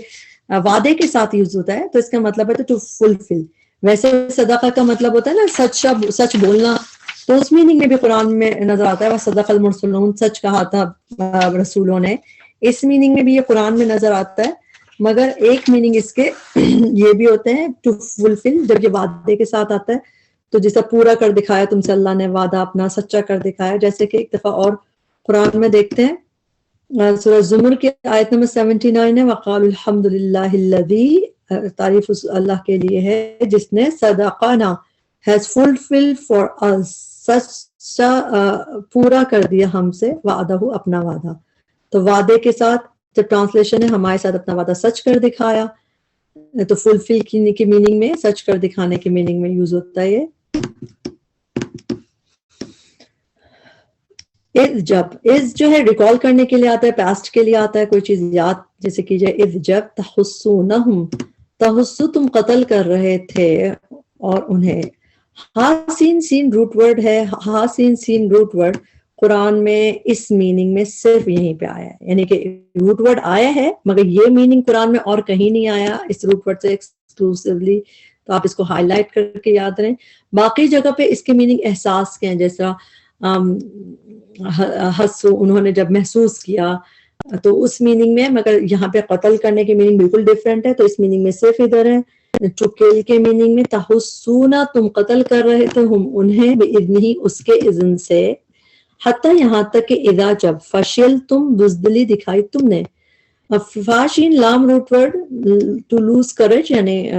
وعدے کے ساتھ یوز ہوتا ہے تو اس کا مطلب ہے ٹو فلفل. ویسے صدقہ کا مطلب ہوتا ہے نا سچ بولنا, تو اس میننگ میں بھی قرآن میں نظر آتا ہے صدق المرسلون, سچ کہا تھا رسولوں نے. اس میننگ میں بھی یہ قرآن میں نظر آتا ہے, مگر ایک میننگ اس کے یہ بھی ہوتے ہیں ٹو فلفل, جب یہ وعدے کے ساتھ آتا ہے تو جیسا پورا کر دکھایا تم سے اللہ نے وعدہ اپنا, سچا کر دکھایا. جیسے کہ ایک دفعہ اور قرآن میں دیکھتے ہیں سورہ زمر کی آیت نمبر 79 ہے, وقالوا الحمد للہ الذی, تعریف اللہ کے لیے ہے جس نے صدقنا has fulfilled for us, سچا پورا کر دیا ہم سے, وعدہ اپنا وعدہ. تو وعدے کے ساتھ جب ٹرانسلیشن ہے ہمارے ساتھ اپنا وعدہ سچ کر دکھایا, تو فلفل کی میننگ میں, سچ کر دکھانے کی میننگ میں یوز ہوتا ہے یہ. از جو ہے ریکال کرنے کے لیے آتا ہے, پاسٹ کے لیے آتا ہے, کوئی چیز یاد جیسے کیجئے. اذ جب تحسونہم, تحسو تم قتل کر رہے تھے اور انہیں. ہاسین سین روٹ ورڈ ہے, ہاسین سین روٹ ورڈ قرآن میں اس میننگ میں صرف یہیں پہ آیا ہے, یعنی کہ روٹ ورڈ آیا ہے مگر یہ میننگ قرآن میں اور کہیں نہیں آیا اس روٹ ورڈ سے ایکسکلوسیولی, تو آپ اس کو ہائی لائٹ کر کے یاد رہیں. باقی جگہ پہ اس کے میننگ احساس کے ہیں, جیسا حسو انہوں نے جب محسوس کیا, تو اس میننگ میں, مگر یہاں پہ قتل کرنے کی میننگ بالکل ڈیفرنٹ ہے, تو اس میننگ میں صرف ادھر ہے. چکیل کے میننگ میں تحسونا تم قتل کر رہے تھے ہم انہیں بإذنہ اس کے اذن سے, حتی یہاں تک کہ اذا جب فشل تم بزدلی دکھائی تم نے. فاشین لام root word to lose courage, یعنی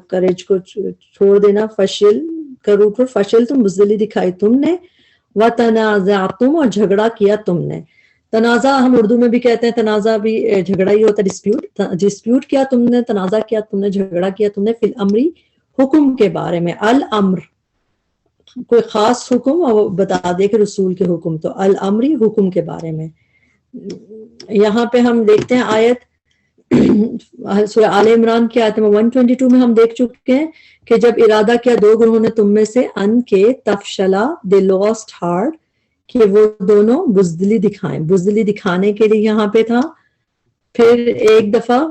کریج کو چھوڑ دینا. فشل کا روٹ ورڈ فشل تم بزدلی دکھائی تم نے. وتنازعتم اور جھگڑا کیا تم نے. تنازع ہم اردو میں بھی کہتے ہیں, تنازع بھی جھگڑا ہی ہوتا ہے, ڈسپیوٹ کیا تم نے, تنازع کیا تم نے, جھگڑا کیا تم نے. فی الامری حکم کے بارے میں, الامر کوئی خاص حکم اور بتا دے کہ رسول کے حکم, تو الامری حکم کے بارے میں. یہاں پہ ہم دیکھتے ہیں آیت سورہ آل عمران کی آیت نمبر 122 میں ہم دیکھ چکے ہیں کہ جب ارادہ کیا دو گروہوں نے تم میں سے ان کے تفشلا دے لاسٹ ہارٹ, کہ وہ دونوں بزدلی دکھائیں. بزدلی دکھانے کے لیے یہاں پہ تھا. پھر ایک دفعہ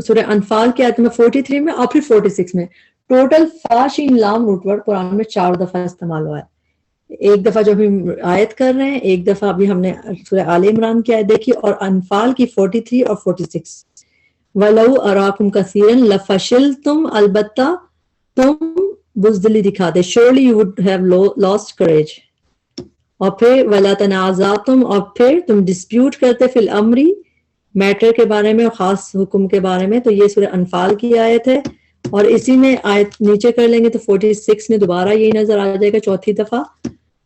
سورہ انفال کی آیت نمبر 43 میں اور پھر 46 میں. ٹوٹل فاشین لام روٹ ورڈ قرآن میں 4 دفعہ استعمال ہوا ہے. ایک دفعہ جب ہم آیت کر رہے ہیں, ایک دفعہ ابھی ہم نے سورہ آل عمران کی آیت دیکھی, اور انفال کی 43 اور 46. وَلَوْ أَرَاكُمْ كَثِيرًا لَفَشِلْتُمْ, البتہ تم بزدلی دکھا دے, surely you would have lost courage. اور پھر وَلَا تَنَازَعْتُمْ, اور پھر تم ڈسپیوٹ کرتے فی الامری میٹر کے بارے میں اور خاص حکم کے بارے میں. تو یہ سورہ انفال کی آیت ہے, اور اسی میں آیت نیچے کر لیں گے تو 46 میں دوبارہ یہی نظر آ جائے گا چوتھی دفعہ.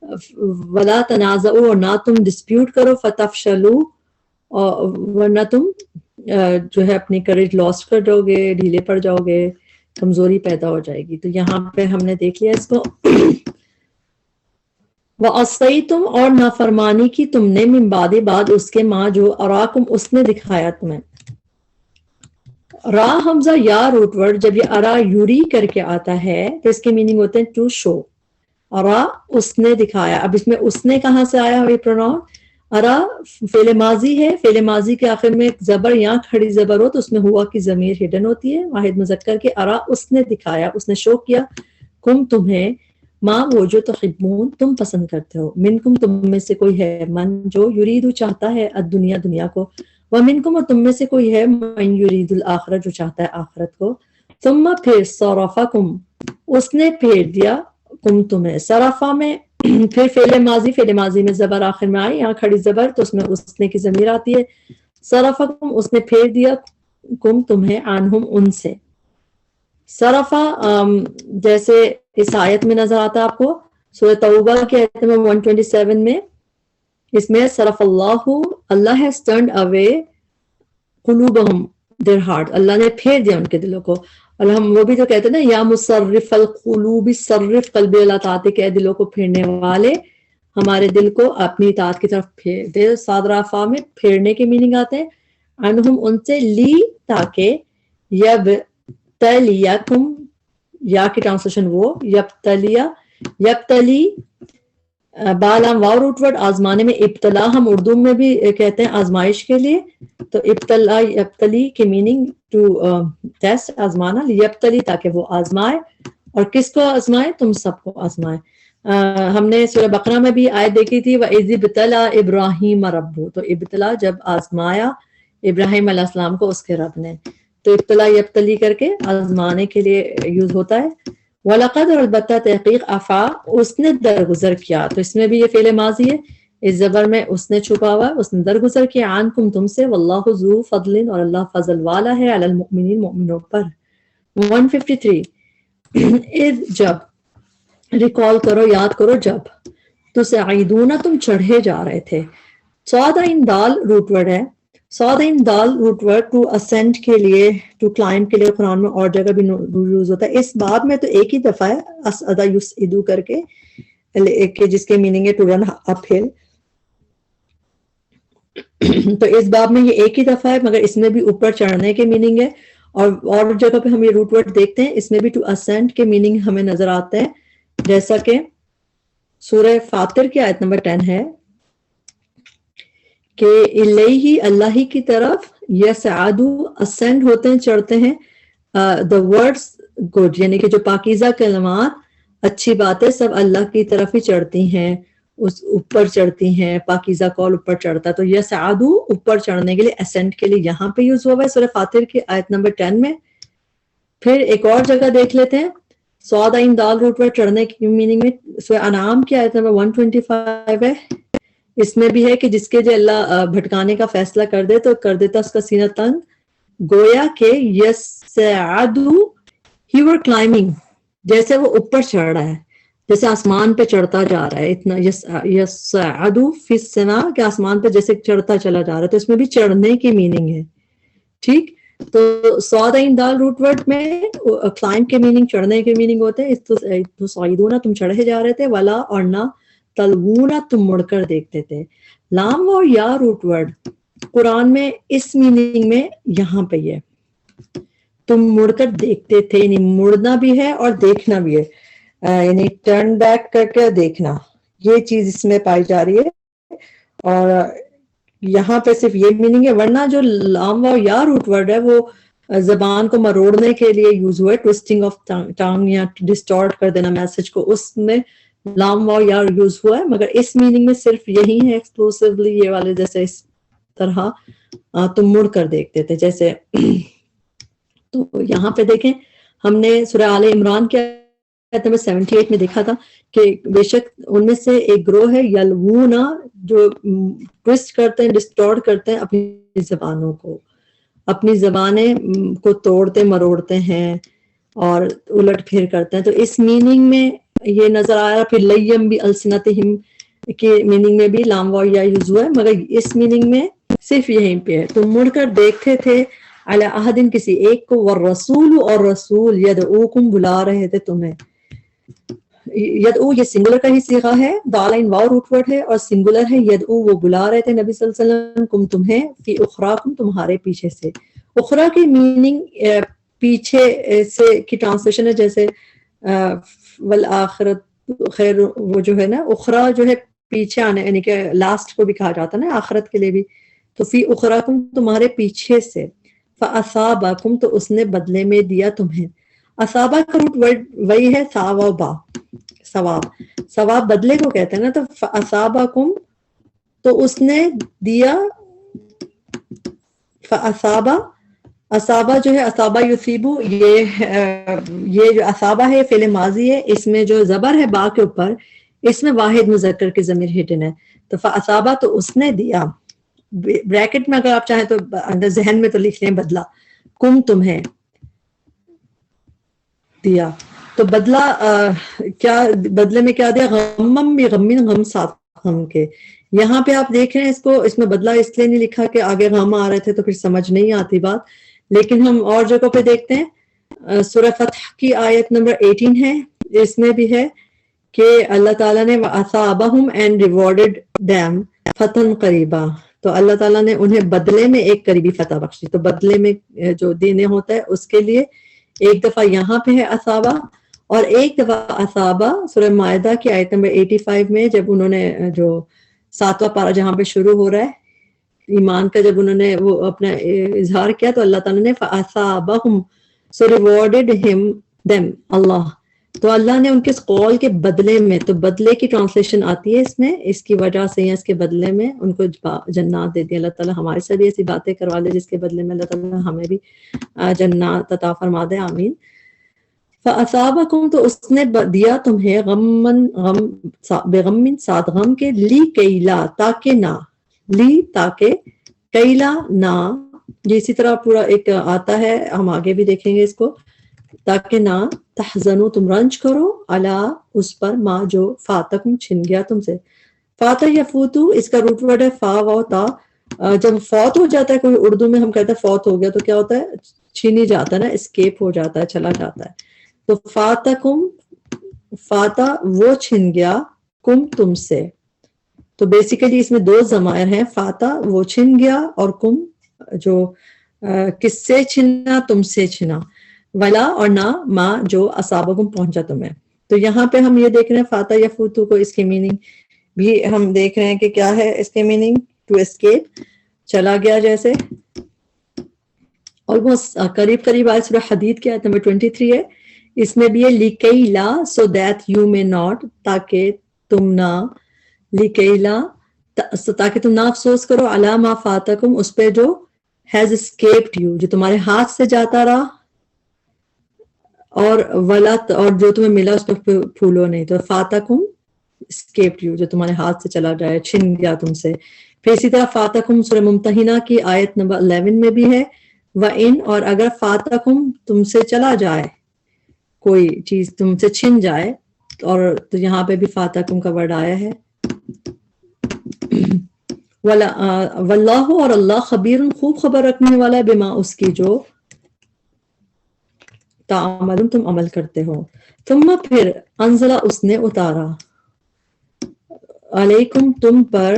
وَلَا تَنَازَعُوا, اور نہ تم ڈسپیوٹ کرو, فَتَفْشَلُوا, اور ورنہ تم جو ہے اپنی کریج لاسٹ کر جاؤ گے, ڈھیلے پڑ جاؤ گے, کمزوری پیدا ہو جائے گی. تو یہاں پہ ہم نے دیکھ لیا اس کو. وَعَصَيْتُمْ, اور نافرمانی کی تم نے, من بعد اس کے ما جو اراکم اس نے دکھایا تمہیں. را حمزہ یا روٹ ورڈ جب یہ ارا یوری کر کے آتا ہے تو اس کے میننگ ہوتے ہیں ٹو شو. ارا اس نے دکھایا. اب اس میں اس نے کہاں سے آیا یہ پروناؤن؟ ارا فعل ماضی ہے, فعل ماضی کے آخر میں ایک زبر یا کھڑی زبر ہو تو اس میں ہوا کی ضمیر ہڈن ہوتی ہے, واحد مذکر کے. ارا اس نے دکھایا, اس نے شو کیا, کم تمہیں, ماں وہ جو تحبون تم پسند کرتے ہو, منکم تم میں سے کوئی ہے, من جو یریدو چاہتا ہے, الدنیا دنیا کو, ومنکم اور تم میں سے کوئی ہے, من یرید الآخرت جو چاہتا ہے آخرت کو. ثم پھر صرفکم اس نے پھیر دیا کم تمہیں. صرفہ میں پھر فعل ماضی میں زبر آخر میں آئی, یہاں کھڑی زبر تو اس میں اس نے کی ضمیر آتی ہے. صرفکم اس نے پھیر دیا کم تمہیں, عنہم ان سے. صرفہ جیسے اس آیت میں نظر آتا ہے آپ کو سورہ توبہ کی آیت میں 127 میں, اس میں صرف اللہ has turned away قلوبہم their heart, اللہ نے پھیر دیا ان کے دلوں کو. اور ہم وہ بھی تو کہتے ہیں نا, یا مصرف القلوب صرف قلبی اللہ تعالی کے دلوں کو پھیرنے والے, ہمارے دل کو اپنی اطاعت کی طرف پھیر دے. صادرافا میں پھیرنے کے میننگ آتے ہیں, عنہم ان سے, لی تاکہ, یبتلیکم یا کی ٹرانسلیشن وہ, یبتلی بالام واو روٹ ورڈ آزمانے میں، ابتلا ہم اردو میں بھی کہتے ہیں آزمائش کے لیے، تو ابتلا یبتلی کی میننگ ٹو ٹیسٹ، آزمانا، یبتلی تاکہ وہ آزمائے، اور کس کو آزمائے؟ تم سب کو آزمائے۔ ہم نے سورہ بقرہ میں بھی آیت دیکھی تھی وَإِذِ ابْتَلَىٰ إِبْرَاهِيمَ رَبُّهُ، تو ابتلا جب آزمایا ابراہیم علیہ السلام کو اس کے رب نے، تو ابتلا یبتلی کر کے آزمانے کے لیے یوز ہوتا ہے۔ وَلَقَدْ، اور البتہ تحقیق، عفا اس نے درگزر کیا، تو اس میں بھی یہ فعل ماضی ہے، اس زبر میں اس نے چھپا ہوا، اس نے درگزر کیا، عنکم تم سے، واللہ ذو فضل، اور اللہ فضل والا ہے، علی المؤمنین مومنوں پر۔ 153 اذ جب، ریکال کرو، یاد کرو جب، تسعیدون تم چڑھے جا رہے تھے، صادعین دال روٹ ورڈ ہے، صادعین دال روٹ ورڈ ٹو اسینڈ کے لیے، ٹو کلائمب کے لیے قرآن میں اور جگہ بھی یوز ہوتا ہے، اس باب میں تو ایک ہی دفعہ ہے اسعد یسعدو کر کے، جس کے میننگ ہے ٹو رن اپ ہل، تو اس باب میں یہ ایک ہی دفعہ ہے، مگر اس میں بھی اوپر چڑھنے کے میننگ ہے، اور جگہ پہ ہم یہ روٹ ورڈ دیکھتے ہیں، اس میں بھی ٹو اسینڈ کے میننگ ہمیں نظر آتے ہیں، جیسا کہ سورہ فاطر کی آیت نمبر 10 ہے کہ الیہ، اللہ ہی کی طرف، یسعدو اسینڈ ہوتے ہیں، چڑھتے ہیں، the words good، یعنی کہ جو پاکیزہ کلمات، اچھی باتیں سب اللہ کی طرف ہی چڑھتی ہیں، اس اوپر چڑھتی ہیں، پاکیزہ قول اوپر چڑھتا ہے، تو یسعدو اوپر چڑھنے کے لیے، اسینڈ کے لیے یہاں پہ یوز ہوا ہے سورہ فاطر کی آیت نمبر 10 میں۔ پھر ایک اور جگہ دیکھ لیتے ہیں، سواد عین دال روٹ پر چڑھنے کی میننگ میں سورہ انعام کی آیت نمبر 125 ہے، اس میں بھی ہے کہ جس کے جو اللہ بھٹکانے کا فیصلہ کر دے تو کر دیتا اس کا سینہ تنگ، گویا کہ یسعدو، ہی ور کلائمنگ، جیسے وہ اوپر چڑھ رہا ہے، جیسے آسمان پہ چڑھتا جا رہا ہے، اتنا یسعدو فی السماء، کہ آسمان پہ جیسے چڑھتا چلا جا رہا ہے، تو اس میں بھی چڑھنے کی میننگ ہے، ٹھیک۔ تو صاد عین دال روٹ ورڈ میں کلائم کے میننگ، چڑھنے کے میننگ ہوتے ہیں، تصعدون تم چڑھے جا رہے تھے، ولا اور نہ، تلوون تم مڑ کر دیکھتے تھے، لام اور یا روٹ ورڈ قرآن میں اس میننگ میں یہاں پہ ہے، تم مڑ کر دیکھتے تھے، یعنی مڑنا بھی ہے اور دیکھنا بھی ہے، یعنی ٹرن بیک کر کے دیکھنا، یہ چیز اس میں پائی جا رہی ہے، اور یہاں پہ صرف یہ میننگ ہے، ورنہ جو لام و یا روٹ ورڈ ہے وہ زبان کو مروڑنے کے لیے یوز ہوا ہے، ٹوسٹنگ آف ٹنگ یا ڈسٹارٹ کر دینا میسج کو، اس میں لام و یا یوز ہوا ہے، مگر اس میننگ میں صرف یہی ہے ایکسکلوسیولی یہ والے، جیسے اس طرح تم مڑ کر دیکھتے تھے جیسے۔ تو یہاں پہ دیکھیں ہم نے سورہ آل عمران کے آیت نمبر 78 میں دیکھا تھا کہ بے شک ان میں سے ایک گروہ ہے یلوونا، جو ٹوسٹ کرتے ہیں، ڈسٹارٹ کرتے ہیں اپنی زبانوں کو، اپنی زبانیں کو توڑتے مروڑتے ہیں اور الٹ پھیر کرتے ہیں، تو اس میننگ میں یہ نظر آیا۔ پھر لیم بھی السنتہم کے میننگ میں بھی لام و یا یوز ہوا ہے، مگر اس میننگ میں صرف یہیں پہ ہے، تم مڑ کر دیکھتے تھے علی احدن کسی ایک کو، والرسول اور رسول یدعوکم بلا رہے تھے تمہیں، یدعو یہ سنگولر کا ہی صیغہ ہے، دالین واو روٹ ورڈ ہے اور سنگولر ہے، یدعو وہ بلا رہے تھے نبی صلی اللہ علیہ وسلم، کم تمہیں، فی اخراکم تمہارے پیچھے سے، اخرا کی میننگ پیچھے سے کی ٹرانسلیشن ہے، جیسے والآخرت خیر، وہ جو ہے نا اخرا جو ہے پیچھے آنے، یعنی کہ لاسٹ کو بھی کہا جاتا ہے نا آخرت کے لیے بھی، تو فی اخراکم تمہارے پیچھے سے، فاصابکم تو اس نے بدلے میں دیا تمہیں، اصابہ کا روٹ ورڈ وہی ہے ثوابا، ثواب، ثواب بدلے کو کہتے ہیں نا، تو فاصابکم تو اس نے دیا، فاصابہ، اصابہ جو ہے اصابہ یصیبو، یہ جو اصابہ ہے فعل ماضی ہے، اس میں جو زبر ہے با کے اوپر، اس میں واحد مذکر کی ضمیر ہڈن ہے، تو فاصابہ تو اس نے دیا، بریکٹ میں اگر آپ چاہیں تو اندر ذہن میں تو لکھ لیں بدلہ، کم تمہیں دیا، تو بدلہ کیا، بدلے میں کیا دیا، غمم بھی، غمین غم ساتھ غم کے، یہاں پہ آپ دیکھ رہے ہیں اس کو، اس میں بدلہ اس لیے نہیں لکھا کہ آگے غم آ رہے تھے تو پھر سمجھ نہیں آتی بات، لیکن ہم اور جگہ پہ دیکھتے ہیں، سورہ فتح کی آیت نمبر 18 ہے، اس میں بھی ہے کہ اللہ تعالیٰ نے وَأَثَابَهُمْ and rewarded them فتحً قریبا، تو اللہ تعالیٰ نے انہیں بدلے میں ایک قریبی فتح بخشی، تو بدلے میں جو دینے ہوتا ہے اس کے لیے ایک دفعہ یہاں پہ ہے اصابہ، اور ایک دفعہ اصابہ سورہ مائدہ کی آیت نمبر 85 میں جب انہوں نے جو 7واں پارہ جہاں پہ شروع ہو رہا ہے ایمان کا، جب انہوں نے وہ اپنا اظہار کیا تو اللہ تعالیٰ نے فَأَصَابَهُمْ so rewarded them اللہ، تو اللہ نے ان کے اس قول کے بدلے میں، تو بدلے کی ٹرانسلیشن آتی ہے اس میں، اس کی وجہ سے یا اس کے بدلے میں ان کو جنات دے دی اللہ تعالیٰ۔ ہمارے ساتھ بھی ایسی باتیں کروا لے جس کے بدلے میں اللہ تعالیٰ ہمیں بھی جنات عطا فرما دے، آمین۔ فَأَصَابَكُمْ تو اس نے دیا تمہیں بغم ساتھ غم کے، لی کیلا تاکہ نہ، لی تاکہ، کیلا نہ، یہ اسی طرح پورا ایک آتا ہے، ہم آگے بھی دیکھیں گے اس کو، تاکہ نہ تحزنو تم رنج کرو، علی اس پر، ما جو فاتکم چھن گیا تم سے۔ فاتح یا فوتو اس کا روٹ ورڈ ہے فا و تا، جب فوت ہو جاتا ہے کوئی، اردو میں ہم کہتے ہیں فوت ہو گیا تو کیا ہوتا ہے، چھین ہی جاتا ہے نا، اسکیپ ہو جاتا ہے، چلا جاتا ہے، تو فاتکم، فاتح وہ چھن گیا، کم تم سے، تو بیسیکلی اس میں دو ضمائر ہیں، فاتح وہ چھن گیا اور کم جو کس سے چھنا، تم سے چھنا، ولا اور نہ ما جو اصابکم پہنچا تمہیں۔ تو یہاں پہ ہم یہ دیکھ رہے ہیں فاتح یا فوتو کو، اس کی میننگ بھی ہم دیکھ رہے ہیں کہ کیا ہے اس کی میننگ، ٹو اسکیپ، چلا گیا جیسے، اور وہ قریب قریب آئے سورہ حدید کی آیت نمبر 23 ہے، اس میں بھی ہے لِكَيْ لَا so that you may not، تاکہ تم نہ، لِكَيْ لَا تاکہ تم نہ افسوس کرو، عَلَى مَا فَاتَكُمْ اس پہ جو has escaped you جو تمہارے ہاتھ سے جاتا رہا، اور ولا اور جو تمہیں ملا اس پہ پھولو نہیں، تو فاتکم escaped you جو تمہارے ہاتھ سے چلا جائے، چھن گیا تم سے۔ پھر اسی طرح فاتکم سورہ ممتحنہ کی آیت نمبر 11 میں بھی ہے، وَإِنْ اور اگر فاتکم تم سے چلا جائے، کوئی چیز تم سے چھن جائے، اور تو یہاں پہ بھی فاتکم کا ورڈ آیا ہے، واللہ اور اللہ خبیر خوب خبر رکھنے والا ہے، بما اس کی جو تعملون تم عمل کرتے ہو۔ ثم پھر انزلہ اس نے اتارا، علیکم تم پر،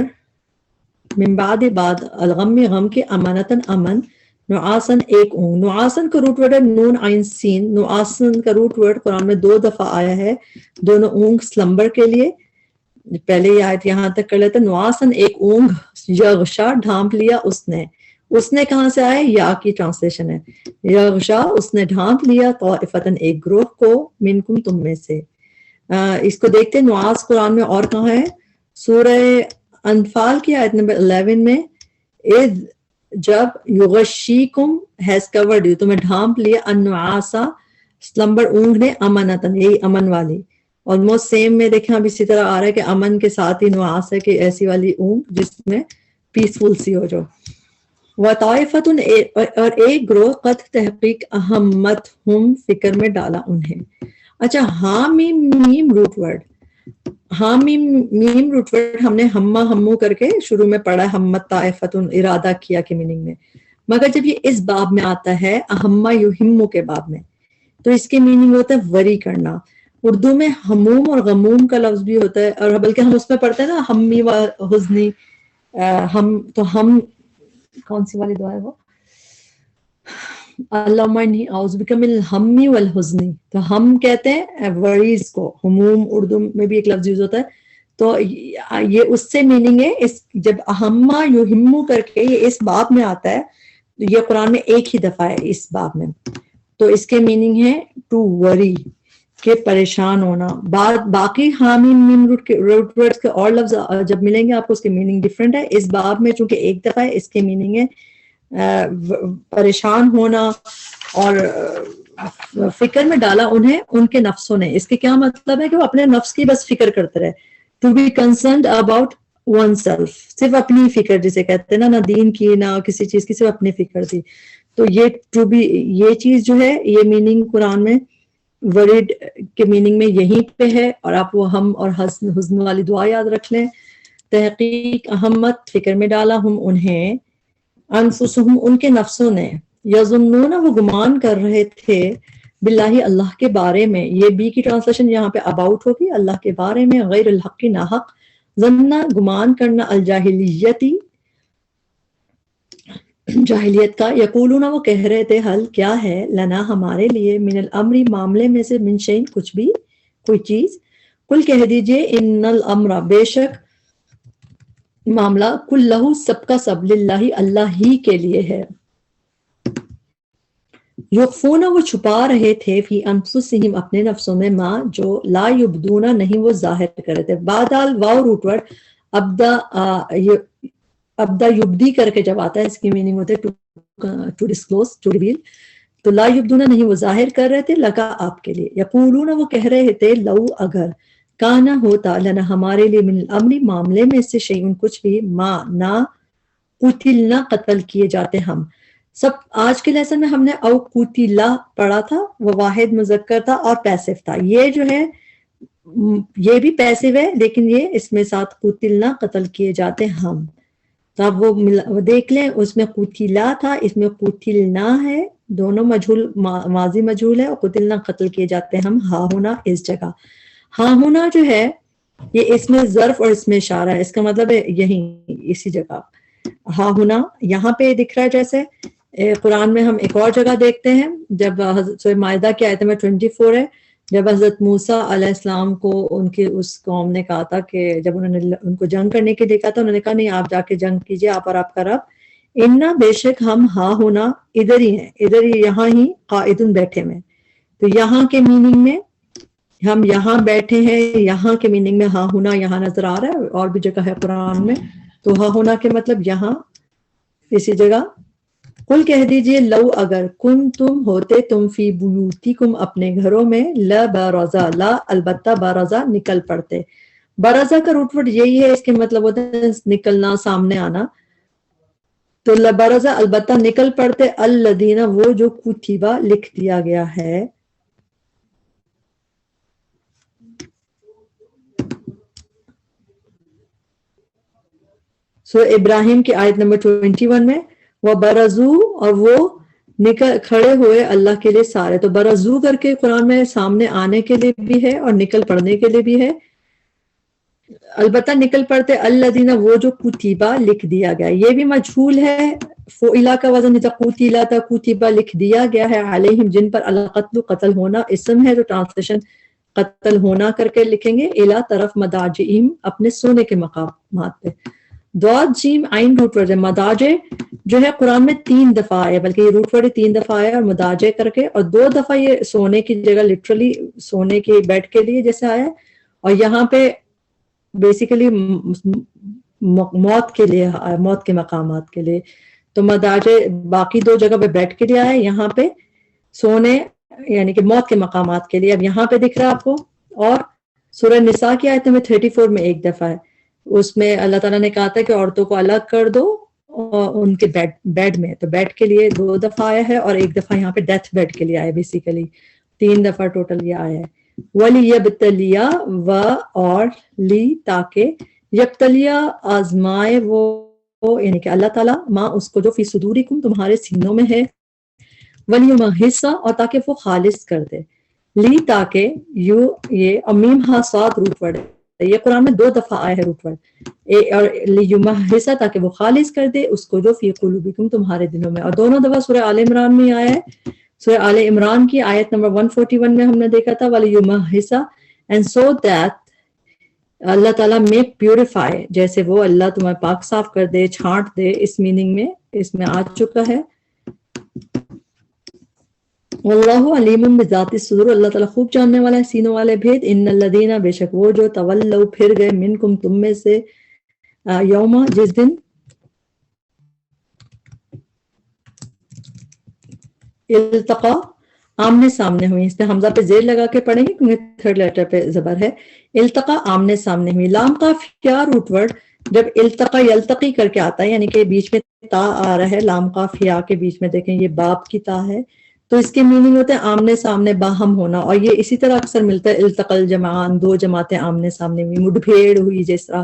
من بعد بعد الغم غم کے، امانتاً امن، نعاسن ایک اونگ، نعاسن کا روٹ ورڈ ہے نون عین سین، نعاسن کا روٹ ورڈ قرآن میں 2 دفعہ آیا ہے، دونوں اونگ سلمبر کے لیے۔ پہلے یہ آیت یہاں تک کر لیتے، نعاسن ایک اونگ، یغشا ڈھانپ لیا اس نے کہاں سے آئے، یا کی ٹرانسلیشن ہے، یغشا اس نے ڈھانپ لیا، طائفتن ایک گروہ کو، منکم تم میں سے۔ اس کو دیکھتے نعاس قرآن میں اور کہاں ہے، سورہ انفال کی آیت نمبر 11 میں، اذ جب یغشیکم ہیز کورڈ یو تمہیں ڈھانپ لیا، النعاسا سلمبر اونگ نے، امانتن یہی امن والی، آلموسٹ سیم میں دیکھیں اب اسی طرح آ رہا ہے کہ امن کے ساتھ ہی نعاس ہے کہ ایسی والی اونگ جس میں پیسفل سی ہو جو۔ وطائفتن اور ایک گروہ، قد تحقیق، اہمتہم فکر میں ڈالا انہیں۔ اچھا حامیم میم روٹ ورڈ، حامیم میم روٹ ورڈ ہم نے ہمہ ہمو کر کے شروع میں پڑھا، ہمت طائفتن ارادہ کیا کی میننگ میں، مگر جب یہ اس باب میں آتا ہے اہمہ یہمو کے باب میں، تو اس کی میننگ ہوتا ہے وری کرنا۔ اردو میں ہموم اور غموم کا لفظ بھی ہوتا ہے، اور بلکہ ہم اس میں پڑھتے ہیں نا ہمی و حزنی، ہم تو ہم کون سی والی دعا ہے وہ، اللہم انی اعوذ بک من الہم والحزن، تو ہم کہتے ہیں وریز کو، ہموم اردو میں بھی ایک لفظ یوز ہوتا ہے، تو یہ اس سے میننگ ہے، اس جب اہمہ یہمو کر کے یہ اس باب میں آتا ہے، یہ قرآن میں ایک ہی دفعہ ہے اس باب میں، تو اس کے میننگ ہے ٹو وری، کہ پریشان ہونا۔ باقی حامیم میم روٹ ورڈز کے اور لفظ جب ملیں گے آپ کو اس کے میننگ ڈیفرنٹ ہے، اس باب میں چونکہ ایک دفعہ ہے اس کے میننگ ہے پریشان ہونا، اور فکر میں ڈالا انہیں ان کے نفسوں نے۔ اس کے کیا مطلب ہے کہ وہ اپنے نفس کی بس فکر کرتے رہے، to be concerned about oneself, صرف اپنی فکر جسے کہتے ہیں نا، نہ دین کی نہ کسی چیز کی، صرف اپنی فکر تھی۔ تو یہ ٹو بی، یہ چیز جو ہے یہ میننگ قرآن میں ورڈ کے میننگ میں یہیں پہ ہے، اور آپ وہ ہم اور حزن والی دعا یاد رکھ لیں۔ تحقیق اہمت فکر میں ڈالا، ہم انہیں، انفسہم ان کے نفسوں نے، یظنون وہ گمان کر رہے تھے، باللہ اللہ کے بارے میں، یہ بی کی ٹرانسلیشن یہاں پہ اباؤٹ ہوگی، اللہ کے بارے میں، غیر الحق ناحق، ظننا گمان کرنا، الجاہلیتی جاہلیت کا. یقولون وہ کہہ رہے تھے حل کیا ہے لنا ہمارے لیے من الامری معاملے میں سے من شیء کچھ بھی کوئی چیز. قل کہہ دیجئے ان الامر بے شک معاملہ کلہ سب کا سب للہ اللہ ہی کے لیے ہے. یخفون وہ چھپا رہے تھے فی انفسہم اپنے نفسوں میں ما جو لا یبدون نہیں وہ ظاہر کر رہے تھے. بعدال واو روٹ ورڈ ابدا یبدی کر کے جب آتا ہے اس کی میننگ ہوتے ٹو ڈسکلوز ٹو ریویل. تو لا یبدون نہیں وہ ظاہر کر رہے تھے لگا آپ کے لیے. یقولون وہ کہہ رہے تھے لو اگر کانا ہوتا لنا ہمارے لیے من الامر معاملے میں سے شیئن کچھ بھی ما نہ قتلنا قتل کیے جاتے ہم. سب آج کے لیسن میں ہم نے او قتلا پڑھا تھا وہ واحد مذکر تھا اور پیسو تھا. یہ جو ہے یہ بھی پیسو ہے لیکن یہ اس میں ساتھ قتلنا قتل کیے جاتے ہم. تو آپ وہ دیکھ لیں اس میں قتلا تھا اس میں قتلنا ہے. دونوں مجہول ماضی مجہول ہے اور قتلنا قتل کیے جاتے ہم. ہاں ہونا اس جگہ ہاں ہونا جو ہے یہ اس میں ظرف اور اس میں اشارہ ہے. اس کا مطلب ہے یہیں اسی جگہ ہاں ہونا یہاں پہ دکھ رہا ہے. جیسے قرآن میں ہم ایک اور جگہ دیکھتے ہیں جب سورہ مائدہ کی آیت نمبر 24 ہے جب حضرت موسیٰ علیہ السلام کو ان کے اس قوم نے کہا تھا کہ جب انہوں نے ان کو جنگ کرنے کے لیے کہا تھا انہوں نے کہا نہیں آپ جا کے جنگ کیجئے آپ اور آپ کا رب. انا بے شک ہم ہاں ہونا ادھر ہی ہیں ادھر ہی یہاں ہی قائدن بیٹھے میں. تو یہاں کے میننگ میں ہم یہاں بیٹھے ہیں یہاں کے میننگ میں ہاں ہونا یہاں نظر آ رہا ہے اور بھی جگہ ہے قرآن میں. تو ہاں ہونا کے مطلب یہاں اسی جگہ. قل کہہ دیجئے لو اگر کن تم ہوتے تم فی بیوتکم اپنے گھروں میں لا بارزا لا البتہ بارزا نکل پڑتے. بارزا کا روٹ ورڈ یہی ہے اس کے مطلب ہوتا ہے نکلنا سامنے آنا. تو لبرزا البتہ نکل پڑتے الذین وہ جو کتبہ لکھ دیا گیا ہے. سو ابراہیم کی آیت نمبر 21 میں وہ برزو اور وہ نکل کھڑے ہوئے اللہ کے لیے سارے. تو برزو کر کے قرآن میں سامنے آنے کے لیے بھی ہے اور نکل پڑنے کے لیے بھی ہے. البتہ نکل پڑتے الذین وہ جو کتبہ لکھ دیا گیا. یہ بھی مجہول ہے فعلا کا وزن تھا قتلا تھا کتبہ لکھ دیا گیا ہے علیہم جن پر القتل قتل ہونا اسم ہے. تو ٹرانسلیشن قتل ہونا کر کے لکھیں گے الا طرف مداجئہم اپنے سونے کے مقامات پہ. دعا جیم عین روٹ ورڈ ہے. مداجع جو ہے قرآن میں 3 دفعہ آیا بلکہ یہ روٹ ورڈ 3 دفعہ آیا اور مداجع کر کے اور 2 دفعہ یہ سونے کی جگہ لٹرلی سونے کے بیڈ کے لیے جیسے آیا اور یہاں پہ بیسیکلی موت کے لیے موت کے مقامات کے لیے. تو مداجع باقی 2 جگہ پہ بیڈ کے لیے آیا یہاں پہ سونے یعنی کہ موت کے مقامات کے لیے. اب یہاں پہ دکھ رہا ہے آپ کو. اور سورہ نساء کی آیت میں 34 میں 1 دفعہ ہے. اس میں اللہ تعالیٰ نے کہا تھا کہ عورتوں کو الگ کر دو ان کے بیڈ میں. تو بیڈ کے لیے 2 دفعہ آیا ہے اور 1 دفعہ یہاں پہ ڈیتھ بیڈ کے لیے آیا بیسیکلی 3 دفعہ ٹوٹل یہ آیا ہے. وَلِيَبْتَلِيَ و اور لی تاکہ یبتلیہ آزمائے وہ یعنی کہ اللہ تعالیٰ ماں اس کو جو فی صدورکم تمہارے سینوں میں ہے وَلِيُمَحِّصَ اور تاکہ وہ خالص کر دے. لی تاکہ یہ امیم حاصات روٹ ورڈ ہے. یہ قرآن میں 2 دفعہ آیا ہے روٹ ورڈ اور لیمحص تاکہ وہ خالص کر دے اس کو جو فی قلوبکم تمہارے دلوں میں. اور دونوں دفعہ سورہ آل عمران میں آیا ہے. سورہ آل عمران کی آیت نمبر 141 میں ہم نے دیکھا تھا وَلِيُمَحِّصَ and so that اللہ تعالیٰ میں پیوریفائی جیسے وہ اللہ تمہیں پاک صاف کر دے چھانٹ دے. اس میننگ میں اس میں آ چکا ہے. واللہ علیم بذات الصدور اللہ تعالیٰ خوب جاننے والا ہے سینوں والے بھید. ان الذین بے شک وہ جو تولوا پھر گئے منکم تم میں سے یوما جس دن التقا آمنے سامنے ہوئی. اس نے حمزہ پہ زیر لگا کے پڑھیں گے کیونکہ 3rd لیٹر پہ زبر ہے. التقا آمنے سامنے ہوئی. لام قاف کیا روٹ ورڈ جب التقا یلتقی کر کے آتا ہے یعنی کہ بیچ میں تا آ رہا ہے لام قاف یا کے بیچ میں دیکھیں یہ باب کی تا ہے تو اس کے میننگ ہوتے ہیں آمنے سامنے باہم ہونا. اور یہ اسی طرح اکثر ملتا ہے التقل جمعان 2 جماعتیں آمنے سامنے ہوئی مڈ بھیڑ ہوئی. جس طرح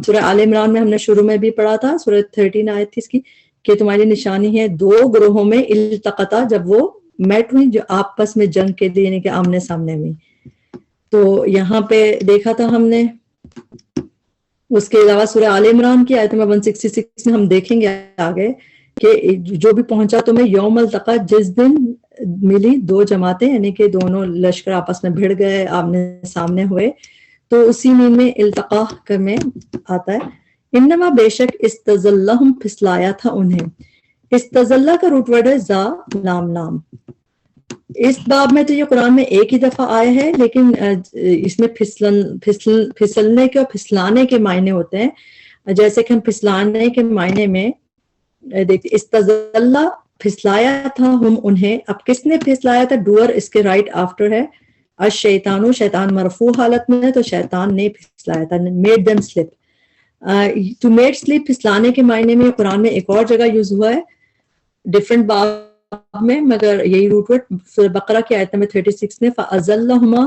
سورہ آل عمران میں ہم نے شروع میں بھی پڑھا تھا سورہ 13 آیت تھی اس کی کہ تمہاری نشانی ہے 2 گروہوں میں التقطا جب وہ میٹ ہوئی جو آپس میں جنگ کے لیے یعنی کہ آمنے سامنے ہوئی. تو یہاں پہ دیکھا تھا ہم نے. اس کے علاوہ سورہ آل عمران کی آیت نمبر 166 میں ہم دیکھیں گے آگے کہ جو بھی پہنچا تمہیں یوم التقا، جس دن ملی دو جماعتیں، یعنی کہ دونوں لشکر آپس میں بھیڑ گئے، آمنے سامنے ہوئے، تو اسی مین میں التقا میں آتا ہے. انما بے شک استزلہم پھسلایا تھا انہیں. استزلہ کا روٹ ورڈ ہے زا لام نام. اس باب میں تو یہ قرآن میں ایک ہی دفعہ آیا ہے، لیکن اس میں پھسلنے کے اور پھسلانے کے معنی ہوتے ہیں. جیسے کہ ہم پھسلانے کے معنی میں دیکھتے، استزلہ پھسلایا تھا ہم انہیں. اب کس نے پھسلایا تھا؟ ڈوئر اس کے رائٹ آفٹر ہے الشیطانو، شیطان مرفوع حالت میں ہے تو شیطان نے پھسلایا تھا. Made them slip. To made slip پھسلانے کے معنی میں قرآن میں ایک اور جگہ یوز ہوا ہے ڈفرنٹ باب میں، مگر یہی روٹ ورڈ سورہ بقرہ کی آیت نمبر 36 میں فَأَزَلَّهُمَا،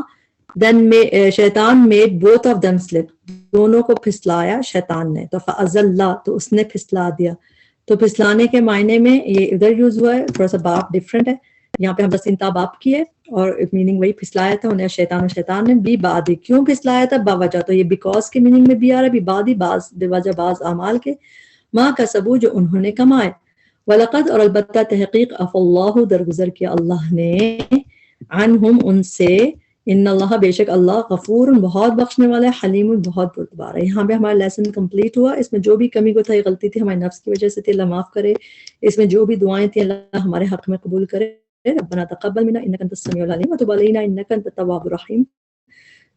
دین شیطان made both of them slip, دونوں کو پھسلایا شیطان نے. تو فَأَزَلَّ تو اس نے پھسلا دیا. تو پھسلانے کے معنی میں یہ ادھر یوز ہوا ہے، تھوڑا سا باب ڈفرنٹ ہے. یہاں پہ ہم بس انتاباب کی ہے اور میننگ وہی پھسلایا تھا انہیں شیطان نے. بھی بادی کیوں پھسلایا تھا؟ باوجہ. تو یہ بیکاز کے میننگ میں بھی آ رہا ہے، بھی بادی بعض بوجہ بعض اعمال کے، ماں کا سبو جو انہوں نے کمائے. وَلَقَدْ اور البتہ تحقیق عَفَا اللَّهُ درگزر کیا اللہ نے عنہم ان سے. ان اللہ بے شک اللہ غفور بہت بخشنے والا ہے، حلیم بہت بردبار ہے. یہاں پہ ہمارا لیسن کمپلیٹ ہوا. اس میں جو بھی کمی کوتاہی غلطی تھی ہمارے نفس کی وجہ سے تھی، اللہ معاف کرے. اس میں جو بھی دعائیں تھیں اللہ ہمارے حق میں قبول کرے. ربنا تقبل منا انک انت السمیع العلیم وتب علینا انک انت التواب الرحیم.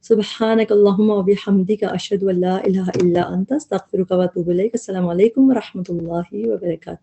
سبحانک اللہم وبحمدک اشہد ان لا الہ الا انت استغفرک واتوب الیک. السلام علیکم ورحمۃ اللہ وبرکاتہ.